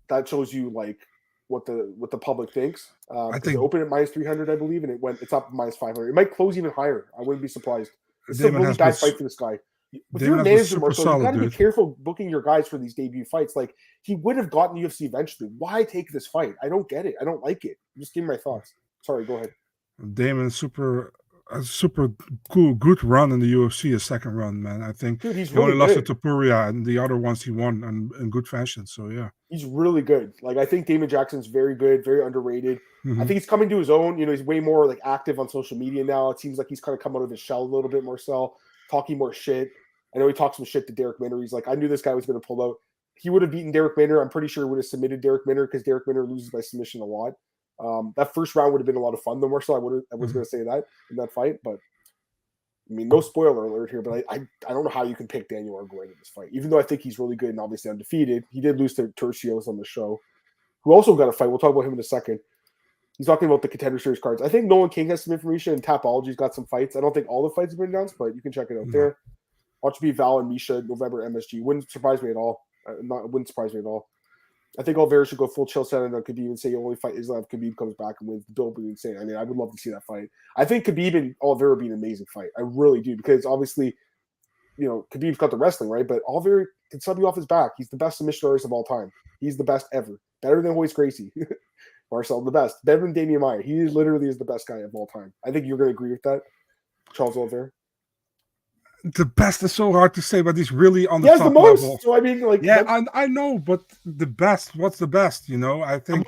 that shows you like what the public thinks. I think it opened at minus 300, I believe, and it's up minus 500. It might close even higher. I wouldn't be surprised. It's a really bad fight for this guy. If you're a manager, Marcel, you got to be careful booking your guys for these debut fights. Like he would have gotten UFC eventually. Why take this fight? I don't get it. I don't like it. I'm just giving my thoughts. Sorry, go ahead. Damon super a super cool, good run in the UFC. His second run, man. I think Dude, he's he only really lost good. to Topuria, and the other ones he won in good fashion. So yeah, He's really good. Like I think Damon Jackson's very good, very underrated. I Mhm. think he's coming to his own. You know, he's way more like active on social media now. It seems like he's kind of come out of his shell a little bit, Marcel, talking more shit. I know he talks some shit to Derek Minner. He's like, I knew this guy was going to pull out. He would have beaten Derek Minner. I'm pretty sure he would have submitted Derek Minner because Derek Minner loses by submission a lot. That first round would have been a lot of fun, though, Marcel. I was going to say that in that fight, but I mean, no spoiler alert here, but I don't know how you can pick Daniel Arguello in this fight, even though I think he's really good and obviously undefeated. He did lose to Tercios on the show, who also got a fight. We'll talk about him in a second. He's talking about the Contender Series cards. I think Nolan King has some information, and Tapology's got some fights. I don't think all the fights have been announced, but you can check it out there. Watch me Val and Misha November MSG. Wouldn't surprise me at all. Wouldn't surprise me at all. I think Oliveira should go full chill set, and Khabib and say only fight Islam if Khabib comes back and wins. The bill would be insane. I mean, I would love to see that fight. I think Khabib and Oliveira would be an amazing fight. I really do, because obviously, you know, Khabib's got the wrestling, right? But Oliveira can sub you off his back. He's the best submission artist of all time. He's the best ever. Better than Royce Gracie. Marcel, the best. Better than Damian Maia. He literally is the best guy of all time. I think you're going to agree with that, Charles Oliveira. The best is so hard to say, but he's really on the He has top the most. level. So I mean, like, yeah, I know, but the best. What's the best? You know, I think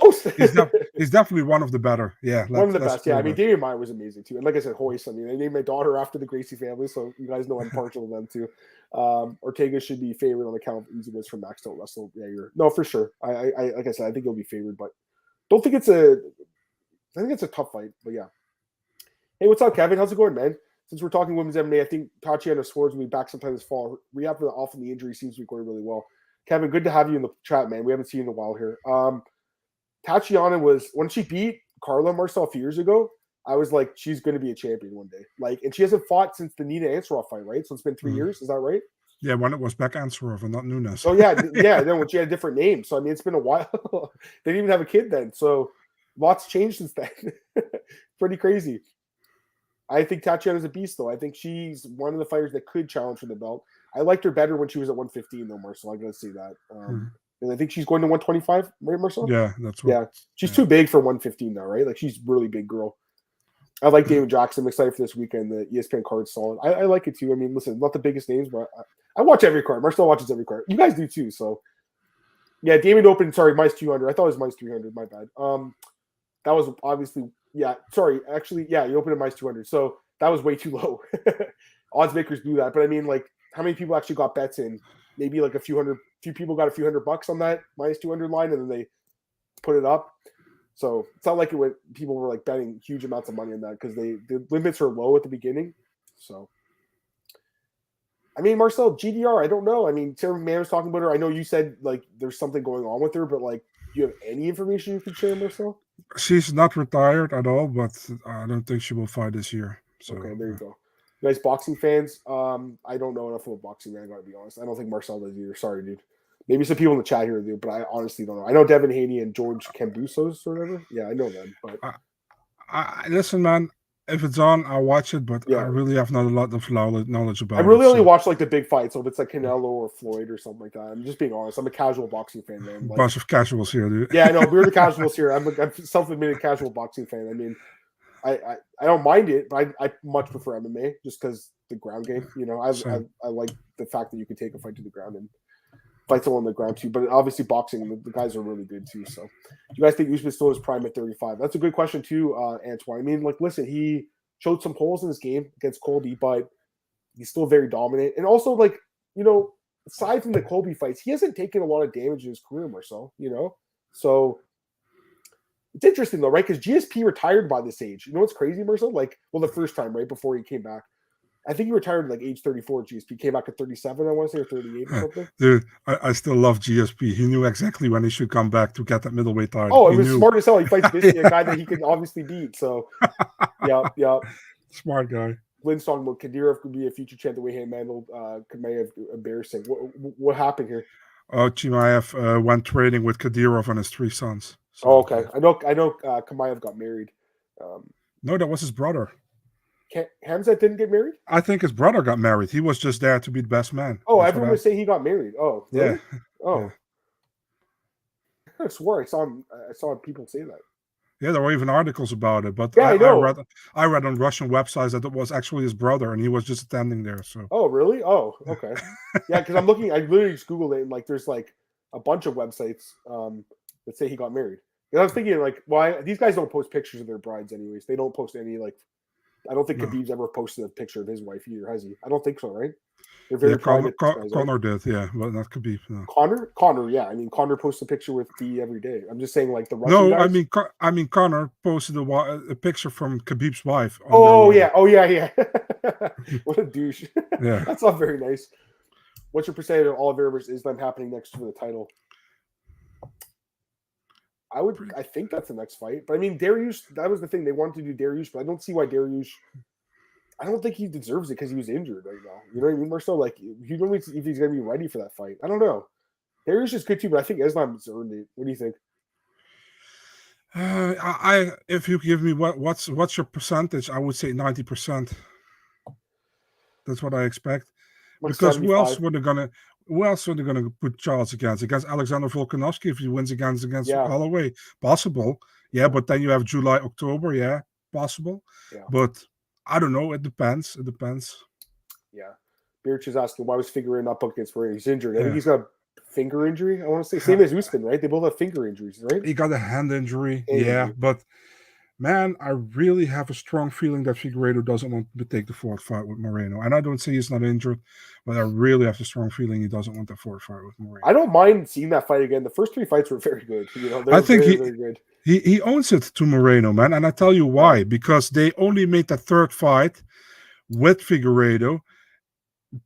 he's definitely one of the better. Yeah, one of the best. Yeah, I mean, Damian Maia was amazing too, and like I said, Royce. I mean, I named my daughter after the Gracie family, so you guys know I'm partial to them too. Ortega should be favored on account of easy wins from Max Don't Wrestle. Yeah, no, for sure. I like I said, I think he'll be favored, but don't think it's a. I think it's a tough fight, but yeah. Hey, what's up, Kevin? How's it going, man? Since we're talking women's MMA, I think Tatiana Swords will be back sometime this fall. Rehab off from the injury seems to be going really well. Kevin, good to have you in the chat, man. We haven't seen you in a while here. Tatiana was, when she beat Carla Marcel a few years ago, I was like, she's going to be a champion one day. Like, and she hasn't fought since the Nina Ansaroff fight, right? So it's been 3 years. Is that right? Yeah, when it was back Ansaroff and not Nunes. Oh yeah, yeah. Then when she had a different name, so I mean, it's been a while. They didn't even have a kid then, so lots changed since then. Pretty crazy. I think Tatiana's a beast, though. I think she's one of the fighters that could challenge for the belt. I liked her better when she was at 115, though, Marcel. I gotta say that. And I think she's going to 125, right, Marcel? Yeah, that's what. Yeah, she's too big for 115 now, right? Like, she's a really big girl. I like David Jackson. I'm excited for this weekend. The ESPN card's solid. I like it too. I mean, listen, not the biggest names, but I watch every card. Marcel watches every card. You guys do too. So, yeah, Damien opened. Sorry, minus 200. I thought it was minus 300. My bad. That was obviously. Yeah, sorry. Actually, yeah, you opened at minus 200. So that was way too low. Odds makers do that. But I mean, like, how many people actually got bets in? Maybe like a few people got a few $100 on that minus 200 line, and then they put it up. So it's not like people were like betting huge amounts of money on that, because the limits are low at the beginning. So, I mean, Marcel, GDR, I don't know. I mean, Sarah McMahon was talking about her. I know you said like there's something going on with her, but like, do you have any information you can share, Marcel? She's not retired at all, but I don't think she will fight this year. So, okay, there you go. You guys, boxing fans, I don't know enough about boxing, man. I gotta be honest. I don't think Marcel does either. Sorry, dude. Maybe some people in the chat here do, but I honestly don't know. I know Devin Haney and George Cambusos or whatever. Yeah, I know them. But listen, man, if it's on, I'll watch it. But I really have not a lot of knowledge about it. I really only watch like the big fights. So if it's like Canelo or Floyd or something like that, I'm just being honest. I'm a casual boxing fan, man. Like, bunch of casuals here, dude. Yeah, I know. We're the casuals here. I'm a self-admitted casual boxing fan. I mean, I don't mind it, but I much prefer MMA just because the ground game. You know, I like the fact that you can take a fight to the ground and fight someone on the ground too. But obviously, boxing, the guys are really good too. So, do you guys think Usman still is prime at 35? That's a good question too, Antoine. I mean, like, listen, he showed some holes in his game against Colby, but he's still very dominant. And also, like, you know, aside from the Colby fights, he hasn't taken a lot of damage in his career, Marcel. You know, so. It's interesting though, right? Because GSP retired by this age. You know what's crazy, Marcel? Like, well, the first time, right before he came back, I think he retired at like age 34. GSP came back at 37, I want to say, or 38 or something. Dude, I still love GSP. He knew exactly when he should come back to get that middleweight title. Oh, it was smart as hell. He fights basically a guy that he can obviously beat. So, yeah. Smart guy. Lynn's talking about Kadyrov could be a future champ the way he handled Chimaev. Embarrassing. What happened here? Chimaev went trading with Kadyrov and his 3 sons. So, okay. I know. Chimaev got married. No, that was his brother. Hamzat didn't get married? I think his brother got married. He was just there to be the best man. Oh, everyone was saying he got married. Oh, really? Yeah. Oh, yeah. I swore I saw people say that. Yeah, there were even articles about it. But Yeah, I know. I read on Russian websites that it was actually his brother, and he was just attending there. So. Oh, really? Oh, okay. Yeah, because I'm looking. I literally just Googled it, and like, there's like a bunch of websites that say he got married. And I was thinking, like, why these guys don't post pictures of their brides, anyways. They don't post any like. I don't think Khabib's ever posted a picture of his wife either, has he? I don't think so, right? They're very private. Connor did, yeah, but not Khabib. No. Connor, yeah. I mean, Connor posts a picture with B every day. I'm just saying, like the Russian guys. I mean, Connor posted a picture from Khabib's wife. Oh yeah, What a douche. Yeah, that's not very nice. What's your percentage of Oliveira versus Islam happening next for the title? I think that's the next fight. But I mean, Dariush, that was the thing. They wanted to do Dariush, but I don't see why Dariush. I don't think he deserves it because he was injured right now. You know what I mean, Marcel? Like, you don't know if he's going to be ready for that fight. I don't know. Dariush is good too, but I think Islam's earned it. What do you think? If you give me what's your percentage, I would say 90%. That's what I expect. Like because 75. who else were they gonna put Charles against Alexander Volkanovski if he wins against Holloway? Possible, yeah. But then you have July, October, yeah, possible. Yeah. But I don't know. It depends. Yeah. Birch is asking why was Figueiredo not booked against Moreno? He's injured. I think he's got a finger injury. I want to say same as Usman, right? They both have finger injuries, right? He got a hand injury. But man, I really have a strong feeling that Figueiredo doesn't want to take the fourth fight with Moreno. And I don't say he's not injured, but I really have a strong feeling he doesn't want the fourth fight with Moreno. I don't mind seeing that fight again. The first three fights were very good. You know, I think very good. He owns it to Moreno, man. And I tell you why. Because they only made that third fight with Figueiredo.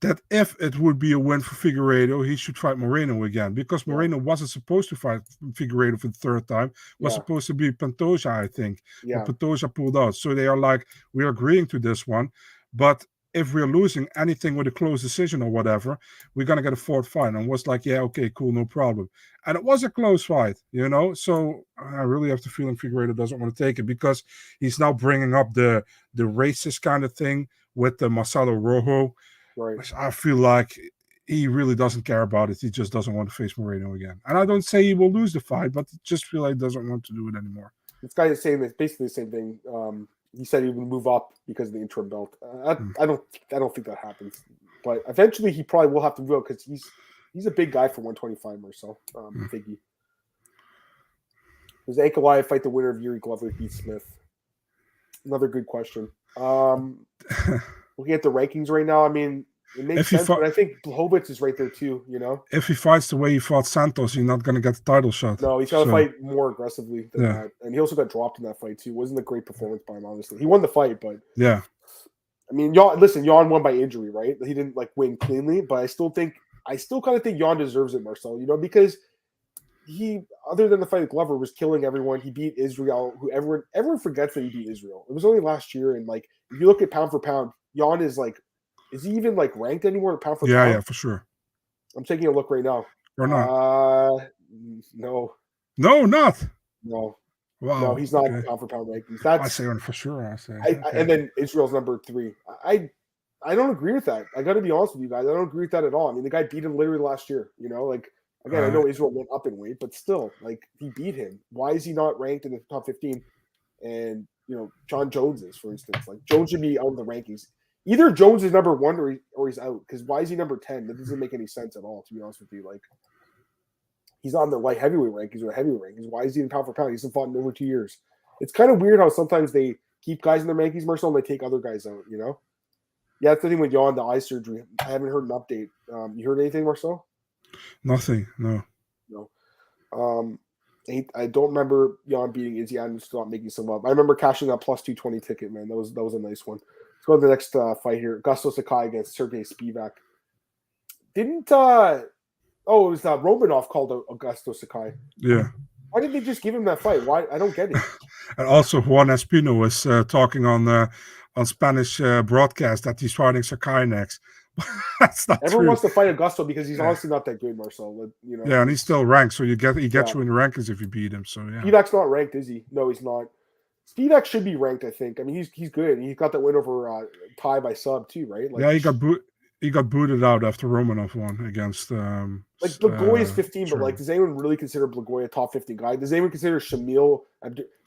That if it would be a win for Figueiredo, he should fight Moreno again. Because Moreno wasn't supposed to fight Figueiredo for the third time. It was supposed to be Pantoja, I think. Yeah. But Pantoja pulled out. So they are like, we're agreeing to this one. But if we're losing anything with a close decision or whatever, we're going to get a fourth fight. And was like, yeah, okay, cool, no problem. And it was a close fight, you know? So I really have the feeling Figueiredo doesn't want to take it because he's now bringing up the racist kind of thing with the Marcelo Rojo. Right. I feel like he really doesn't care about it. He just doesn't want to face Moreno again. And I don't say he will lose the fight, but I just feel like he doesn't want to do it anymore. This guy is saying that basically the same thing. He said he would move up because of the interim belt. I don't think that happens. But eventually he probably will have to move up because he's a big guy for 125, Marcel. Figgy. Does Ankalaev fight the winner of Yair Glover beat Smith? Another good question. Looking at the rankings right now, I mean, it makes sense, but I think Blachowicz is right there too, you know? If he fights the way he fought Santos, he's not going to get the title shot. No, he's got to fight more aggressively than that. And he also got dropped in that fight too. It wasn't a great performance by him, honestly. He won the fight, but... Yeah. I mean, Jan won by injury, right? He didn't, win cleanly, but I still kind of think Jan deserves it, Marcel, you know, because he, other than the fight with Glover, was killing everyone. He beat Israel, who everyone forgets that he beat Israel. It was only last year, and, if you look at pound for pound, Jan is is he even ranked anymore pound for pound? Yeah, for sure. I'm taking a look right now. Or not? No. No, not. No. Wow. No, he's not pound for pound rankings. I say for sure. I say. And then Israel's number 3. I don't agree with that. I got to be honest with you guys. I don't agree with that at all. I mean, the guy beat him literally last year. You know, again, I know Israel went up in weight, but still, he beat him. Why is he not ranked in the top 15? And John Jones is, for instance. Jones should be out of the rankings. Either Jones is number 1 or he's out. Because why is he number 10? That doesn't make any sense at all, to be honest with you. He's on the light heavyweight rankings or heavyweight rankings. Why is he in pound for pound? He hasn't fought in over 2 years. It's kind of weird how sometimes they keep guys in their rankings, Marcel, and they take other guys out, you know? Yeah, that's the thing with Jan, the eye surgery. I haven't heard an update. You heard anything, Marcel? Nothing, no. I don't remember Jan beating Izzy Adams to not making some up. I remember cashing that plus 220 ticket, man. That was a nice one. Let's go to the next fight here. Augusto Sakai against Sergey Spivak. It was Romanov called Augusto Sakai. Yeah. Why didn't they just give him that fight? Why? I don't get it. And also Juan Espino was talking on Spanish broadcast that he's fighting Sakai next. That's not Everyone true. wants to fight Augusto because he's honestly not that good, Marcel. You know. Yeah, and he's still ranked, so he gets you in the rankings if you beat him. So yeah. Spivak's not ranked, is he? No, he's not. Spivak should be ranked, I think. I mean, he's good. He got that win over Ty by sub too, right? He got booted out after Romanov won against. Blagoy is 15, but does anyone really consider Blagoy a top 15 guy? Does anyone consider Shamil?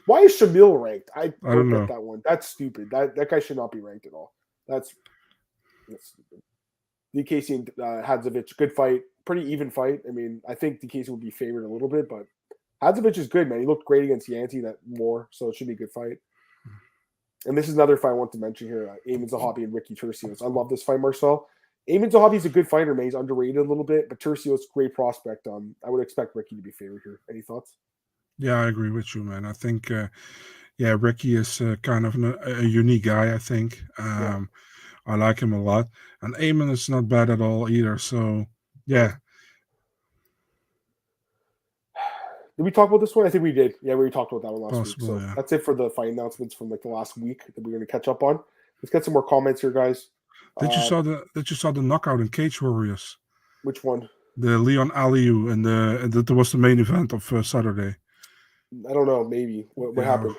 Why is Shamil ranked? I don't get know. that one. That's stupid. That guy should not be ranked at all. That's stupid. DKC and Hadzovic, good fight. Pretty even fight. I mean, I think DKC would be favored a little bit, but Hadzovic is good, man. He looked great against Yanti so it should be a good fight. And this is another fight I want to mention here. Eamon Zahabi and Ricky Turcios. I love this fight, Marcel. Eamon Zahabi's a good fighter, man. He's underrated a little bit, but Turcios, great prospect. I would expect Ricky to be favored here. Any thoughts? Yeah, I agree with you, man. I think, Ricky is kind of a unique guy, I think. I like him a lot. And Eamon is not bad at all either. So, yeah. Did we talk about this one? I think we did. Yeah, we talked about that one last week. So yeah. that's it for the fight announcements from the last week that we're going to catch up on. Let's get some more comments here, guys. Did you saw the knockout in Cage Warriors? Which one? The Leon Aliu, and that was the main event of Saturday. I don't know. Maybe what happened?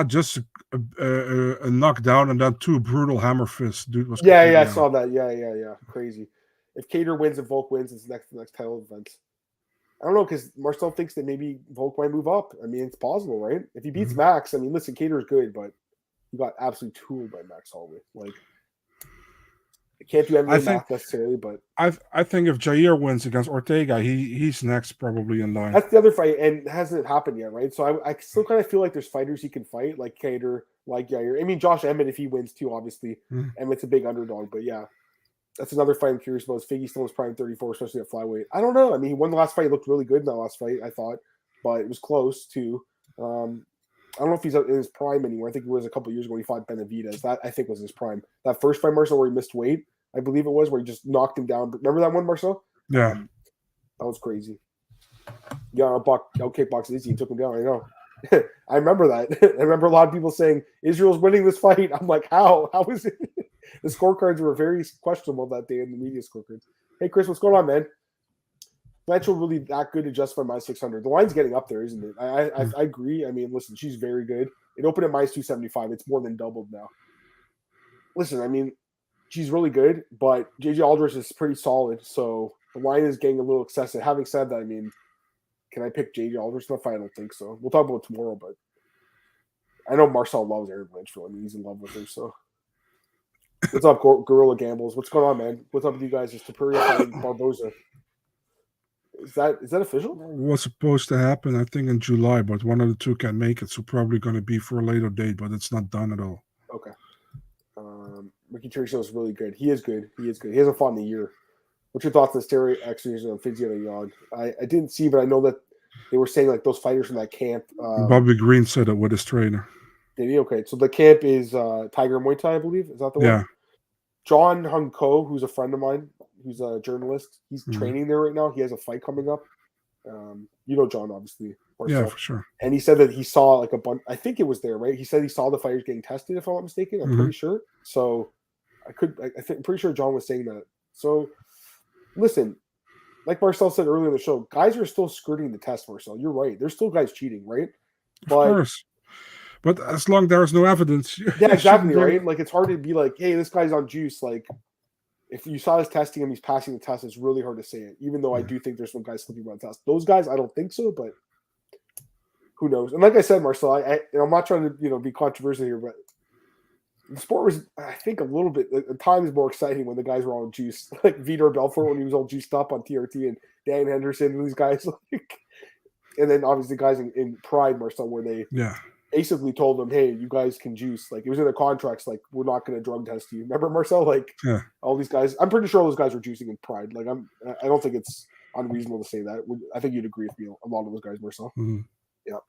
Just a knockdown and then 2 brutal hammer fists. Dude was I saw that. Yeah. Crazy. If Cater wins and Volk wins, it's the next title event. I don't know, because Marcel thinks that maybe Volk might move up. I mean, it's possible, right? If he beats Max, I mean, listen, Cater's good, but he got absolutely tooled by Max Holloway. Like, I can't do MMA math necessarily, but I think if Yair wins against Ortega, he's next probably in line. That's the other fight, and it hasn't happened yet, right? So I still kind of feel like there's fighters he can fight, like Cater, like Yair. I mean, Josh Emmett, if he wins too, obviously. Emmett's a big underdog, but yeah. That's another fight I'm curious about. Is Figgy still in his prime 34, especially at flyweight? I don't know. I mean, he won the last fight. He looked really good in that last fight, I thought. But it was close, too. I don't know if he's in his prime anymore. I think it was a couple years ago when he fought Benavidez. That, I think, was his prime. That first fight, Marcel, where he missed weight, I believe it was, where he just knocked him down. Remember that one, Marcel? Yeah. That was crazy. Yeah, kickbox Izzy and took him down. I know. I remember that. I remember a lot of people saying, Israel's winning this fight. I'm like, how? How is it? The scorecards were very questionable that day in the media scorecards. Hey, Chris, what's going on, man? Blanchard really that good to justify minus 600. The line's getting up there, isn't it? I agree. I mean, listen, she's very good. It opened at minus 275. It's more than doubled now. Listen, I mean, she's really good, but JJ Aldrich is pretty solid, so the line is getting a little excessive. Having said that, I mean, can I pick JJ Aldrich in the fight? I don't think so. We'll talk about it tomorrow, but I know Marcel loves Aaron Blanchard. I mean, he's in love with her, so. What's up, Gorilla Gambles? What's going on, man? What's up with you guys? Is Tapuria fighting Barboza? Is that official? Was supposed to happen, I think, in July, but one of the two can't make it, so probably going to be for a later date, but it's not done at all. Okay. Ricky Turcios is really good. He is good. He hasn't fought in a year. What's your thoughts on steroid exercises on Fizzy and Yod? I didn't see, but I know that they were saying like those fighters from that camp. Bobby Green said it with his trainer. Did he? Okay. So the camp is Tiger Muay Thai, I believe. Is that the one? Yeah. John Hung Ko, who's a friend of mine, who's a journalist. He's training there right now. He has a fight coming up. You know John, obviously. Yeah, for sure. And he said that he saw like a bunch. I think it was there, right? He said he saw the fighters getting tested, if I'm not mistaken. I'm pretty sure. So I'm pretty sure John was saying that. So listen, like Marcel said earlier in the show, guys are still skirting the test, Marcel. You're right. There's still guys cheating, right? Of course. But as long as there's no evidence. Yeah, exactly, right? Like, it's hard to be like, hey, this guy's on juice. Like, if you saw his testing and he's passing the test, it's really hard to say it, even though I do think there's some guys slipping by the test. Those guys, I don't think so, but who knows? And like I said, Marcel, I'm not trying to, be controversial here, but the sport was, I think, a little bit, at times, more exciting when the guys were all on juice. Like Vitor Belfort when he was all juiced up on TRT, and Dan Henderson and these guys. And then, obviously, guys in Pride, Marcel, where they basically told them, hey, you guys can juice. Like, it was in their contracts, like, we're not going to drug test you. Remember, Marcel? Like, all these guys, I'm pretty sure all those guys were juicing in Pride. Like, I don't think it's unreasonable to say that. I think you'd agree with me, a lot of those guys, Marcel. Yeah.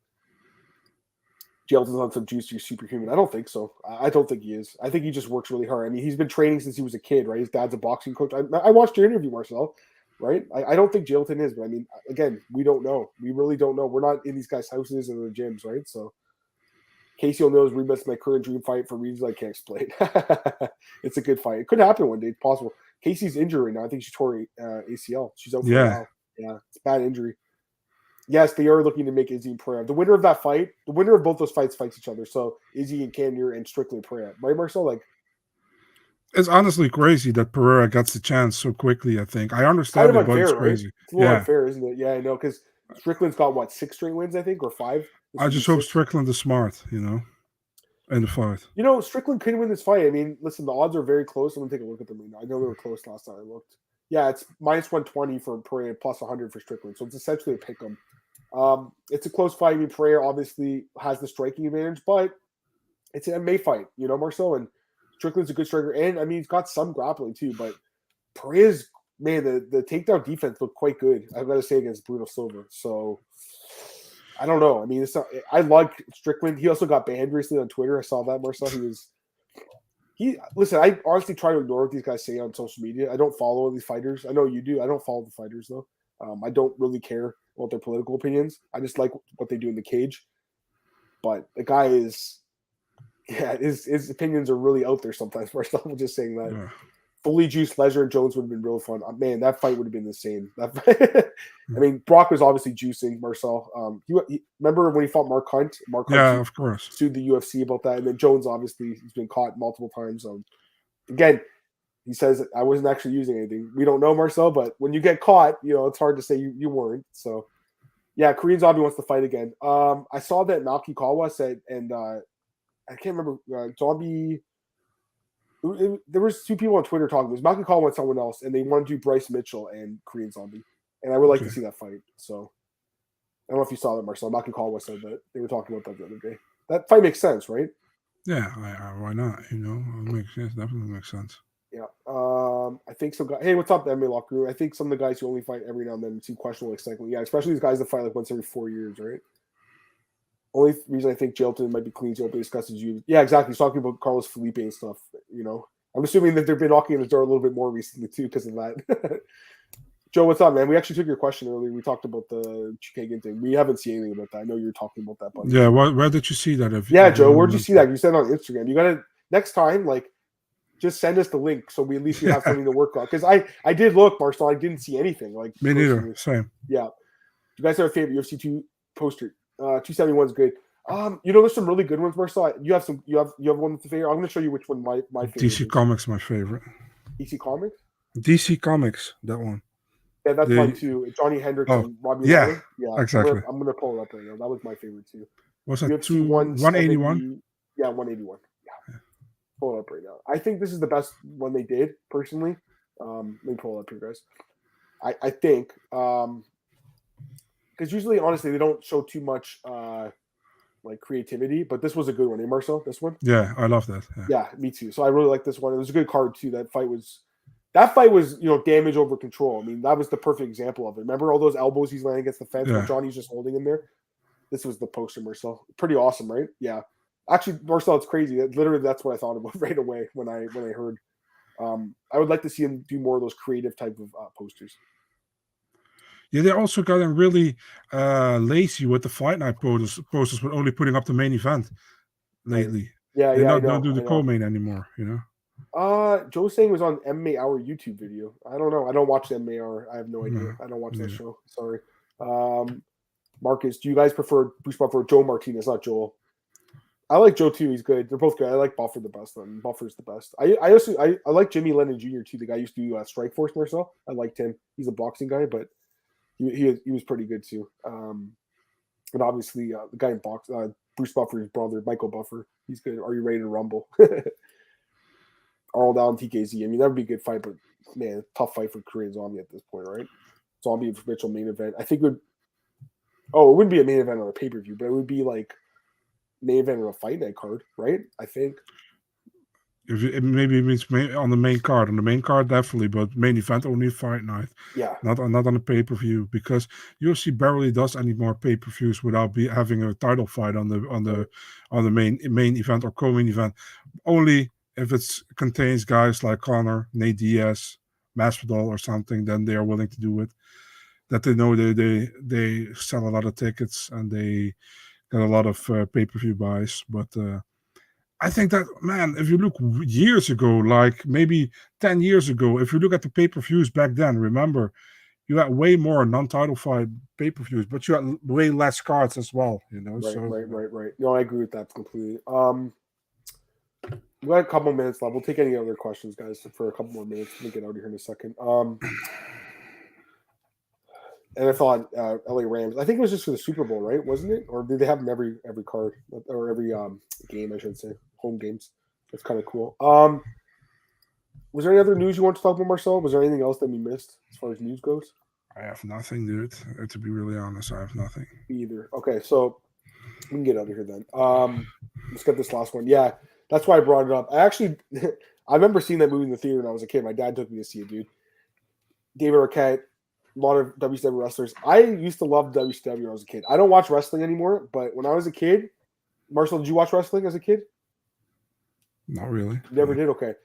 Jelton's on some juice, you're superhuman. I don't think so. I don't think he is. I think he just works really hard. I mean, he's been training since he was a kid, right? His dad's a boxing coach. I watched your interview, Marcel, right? I don't think Jelton is, but I mean, again, we don't know. We really don't know. We're not in these guys' houses or their gyms, right? So Casey O'Neill's rematch my current dream fight for reasons I can't explain. It's a good fight. It could happen one day. It's possible. Casey's injured right now. I think she tore ACL. She's out for a while. Yeah, it's a bad injury. Yes, they are looking to make Izzy and Pereira. The winner of that fight, the winner of both those fights fights each other. So Izzy and Cannonier and Strickland Pereira. Right, Marcel? Like, it's honestly crazy that Pereira gets the chance so quickly, I think. I understand kind of it, but unfair, it's crazy. Right? It's a little unfair, isn't it? Yeah, I know, because Strickland's got, 6 straight wins, I think, or 5? I just hope Strickland is smart, in the fight. Strickland could win this fight. I mean, listen, the odds are very close. I'm going to take a look at them. I know they were close last time I looked. Yeah, it's minus 120 for Pereira, plus 100 for Strickland. So it's essentially a pick 'em. It's a close fight. I mean, Pereira obviously has the striking advantage, but it's an MMA fight, Marcel. And Strickland's a good striker. And, I mean, he's got some grappling too. But Pereira's, man, the takedown defense looked quite good, I've got to say, against Bruno Silva. So I don't know. I mean, I like Strickland. He also got banned recently on Twitter. I saw that, Marcel. Listen, I honestly try to ignore what these guys say on social media. I don't follow these fighters. I know you do. I don't follow the fighters, though. I don't really care about their political opinions. I just like what they do in the cage. But the guy his opinions are really out there sometimes. Marcel, I'm just saying that. Yeah. Fully juiced Lesnar and Jones would have been real fun. Man, that fight would have been insane. I mean, Brock was obviously juicing Marcel. He remember when he fought Mark Hunt? Yeah, of course. Sued the UFC about that. And then Jones, obviously, he's been caught multiple times. Again, he says, I wasn't actually using anything. We don't know, Marcel, but when you get caught, it's hard to say you weren't. So, yeah, Korean Zombie wants to fight again. I saw that Naoki Kawa said, and I can't remember, Zombie... There was two people on Twitter talking. There's Malcolm Call and someone else, and they want to do Bryce Mitchell and Korean Zombie. And I would like to see that fight. So I don't know if you saw that, Marcel. Malcolm Call said that they were talking about that the other day. That fight makes sense, right? Yeah, why not? It makes sense. Definitely makes sense. Yeah. I think some guys. Hey, what's up, MMA Locker Room? I think some of the guys who only fight every now and then seem questionable excitement. Yeah, especially these guys that fight like once every 4 years, right? Only reason I think Jailton might be clean to open discusses you. Yeah, exactly. He's talking about Carlos Felipe and stuff. I'm assuming that they've been knocking on his door a little bit more recently too because of that. Joe, what's up, man? We actually took your question earlier. We talked about the Chookagian thing. We haven't seen anything about that. I know you're talking about that. Buddy. Yeah, where did you see that? Joe, where'd you see that? You said it on Instagram. You gotta next time, just send us the link so we at least have something to work on. Because I did look, Marcel. I didn't see anything. Me neither. Same. Yeah. You guys have a favorite UFC 2 poster? 271 is good. There's some really good ones, Marcel. You have one that's a favorite. I'm going to show you which one my favorite DC is. Comics, my favorite. DC Comics? DC Comics, that one. Yeah, that's mine too. Johnny Hendricks and Robbie Lawler. Yeah, exactly. I'm going to pull it up right now. That was my favorite too. Was that 181? Yeah, 181. Yeah. Pull it up right now. I think this is the best one they did, personally. Let me pull it up here, guys. I think, because usually, honestly, they don't show too much creativity, but this was a good one, Marcel? This one? Yeah, I love that. Yeah, me too. So I really like this one. It was a good card too. That fight was damage over control. I mean, that was the perfect example of it. Remember all those elbows he's laying against the fence where Johnny's just holding him there? This was the poster, Marcel. Pretty awesome, right? Yeah. Actually, Marcel, it's crazy. That's what I thought about right away when I heard. I would like to see him do more of those creative type of posters. Yeah, they also gotten really lazy with the fight night posters, but only putting up the main event lately. Yeah, they don't do the co-main anymore. Joe's saying it was on MMA Hour YouTube video. I don't know. I don't watch the MMA Hour. I have no idea. I don't watch that show. Sorry. Marcus, do you guys prefer Bruce Buffer or Joe Martinez? Not Joel. I like Joe too. He's good. They're both good. I like Buffer the best. Buffer's the best. I like Jimmy Lennon Jr. too. The guy used to do Strikeforce, Marcel. I liked him. He's a boxing guy, but he was pretty good too. And obviously the guy in box, Bruce Buffer's brother, Michael Buffer. He's good. Are you ready to rumble? Arnold Allen, TKZ. I mean, that would be a good fight, but man, tough fight for Korean Zombie at this point, right? Zombie and Mitchell main event. I think it wouldn't be a main event on a pay-per-view, but it would be like main event on a fight night card, right? I think. Maybe it means on the main card. On the main card, definitely, but main event only fight night. Yeah. Not on a pay-per-view, because UFC barely does any more pay-per-views without having a title fight on the main event or co-main event. Only if it contains guys like Conor, Nate Diaz, Masvidal or something, then they are willing to do it. That they know they sell a lot of tickets and they got a lot of pay-per-view buys. But I think that, man, if you look years ago, like maybe 10 years ago, if you look at the pay-per-views back then, remember, you had way more non-title fight pay-per-views, but you had way less cards as well, Right. No, I agree with that completely. We got a couple minutes left. We'll take any other questions, guys, for a couple more minutes. We'll get out of here in a second. NFL LA Rams. I think it was just for the Super Bowl, right? Wasn't it? Or did they have them every card or every game? I should say home games. That's kind of cool. Was there any other news you want to talk about, Marcel? Was there anything else that we missed as far as news goes? I have nothing, dude. To be really honest, I have nothing. Me either. Okay, so we can get out of here then. Let's get this last one. Yeah, that's why I brought it up. I remember seeing that movie in the theater when I was a kid. My dad took me to see it, dude. David Arquette, a lot of WCW wrestlers. I used to love WCW when I was a kid. I don't watch wrestling anymore, but when I was a kid, Marcel, did you watch wrestling as a kid? Not really. Never did? Okay.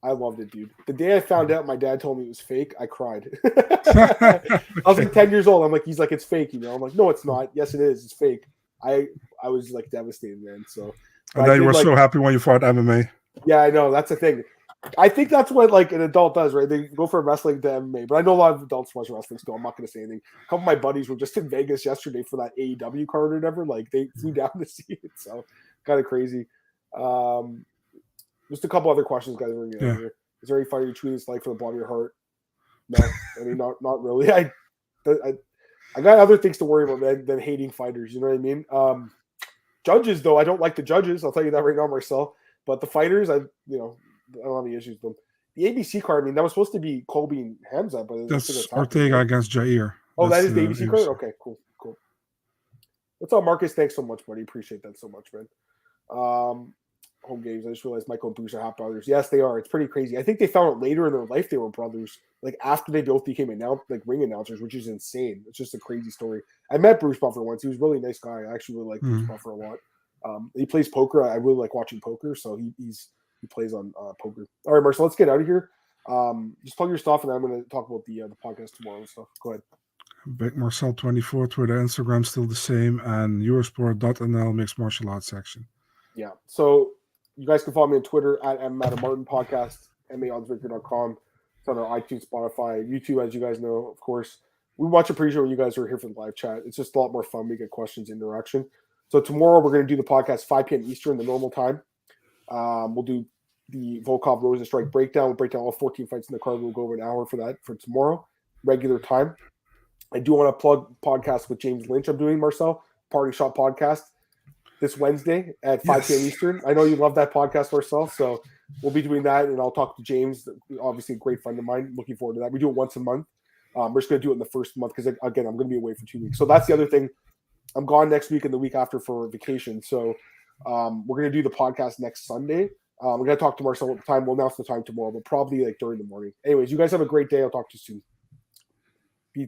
I loved it, dude. The day I found out my dad told me it was fake, I cried. I was like 10 years old. He's like, it's fake, I'm like, no, it's not. Yes, it is. It's fake. I was like devastated, man. So and then you were so happy when you fought MMA. Yeah, I know. That's the thing. I think that's what like an adult does, right? They go from wrestling to MMA. But I know a lot of adults watch wrestling still. I'm not going to say anything. A couple of my buddies were just in Vegas yesterday for that AEW card or whatever. Like they flew down to see it. So kind of crazy. Just a couple other questions, guys. We're getting here. Is there any fighter you truly dislike from the bottom of your heart? No, I mean not really. I got other things to worry about than hating fighters. You know what I mean? Judges, though, I don't like the judges. I'll tell you that right now, Marcel. But the fighters, I don't have any issues with them. The ABC card, I mean, that was supposed to be Colby and Hamza, but that's Ortega against Jair. Oh, that is the ABC card? Okay, cool. What's up, Marcus? Thanks so much, buddy. Appreciate that so much, man. Home games. I just realized Michael and Bruce are half brothers. Yes, they are. It's pretty crazy. I think they found out later in their life they were brothers, like after they both became ring announcers, which is insane. It's just a crazy story. I met Bruce Buffer once. He was a really nice guy. I actually really like Bruce Buffer a lot. He plays poker. I really like watching poker, so he plays on poker. All right, Marcel, let's get out of here. Just plug your stuff, and then I'm going to talk about the podcast tomorrow and stuff. Go ahead. Big Marcel 24, Twitter, Instagram still the same, and Eurosport.nl mixed martial arts section. Yeah. So you guys can follow me on Twitter at @Martin Podcast, maonsbreaker.com. It's on our iTunes, Spotify, YouTube, as you guys know, of course. We watch a pre-show when you guys are here for the live chat. It's just a lot more fun. We get questions, interaction. So tomorrow we're going to do the podcast 5 p.m. Eastern, the normal time. We'll do the Volkov Rosenstrike breakdown. We'll break down all 14 fights in the card. We'll go over an hour for that for tomorrow, regular time. I do want to plug podcast with James Lynch. I'm doing, Marcel, Party Shot Podcast this Wednesday at 5 p.m. Eastern. I know you love that podcast, Marcel, so we'll be doing that, and I'll talk to James, obviously a great friend of mine. Looking forward to that. We do it once a month. We're just going to do it in the first month because, again, I'm going to be away for 2 weeks. So that's the other thing. I'm gone next week and the week after for vacation. So we're going to do the podcast next Sunday. We're going to talk to Marcel at the time. We'll announce the time tomorrow, but probably like during the morning. Anyways, you guys have a great day. I'll talk to you soon. Be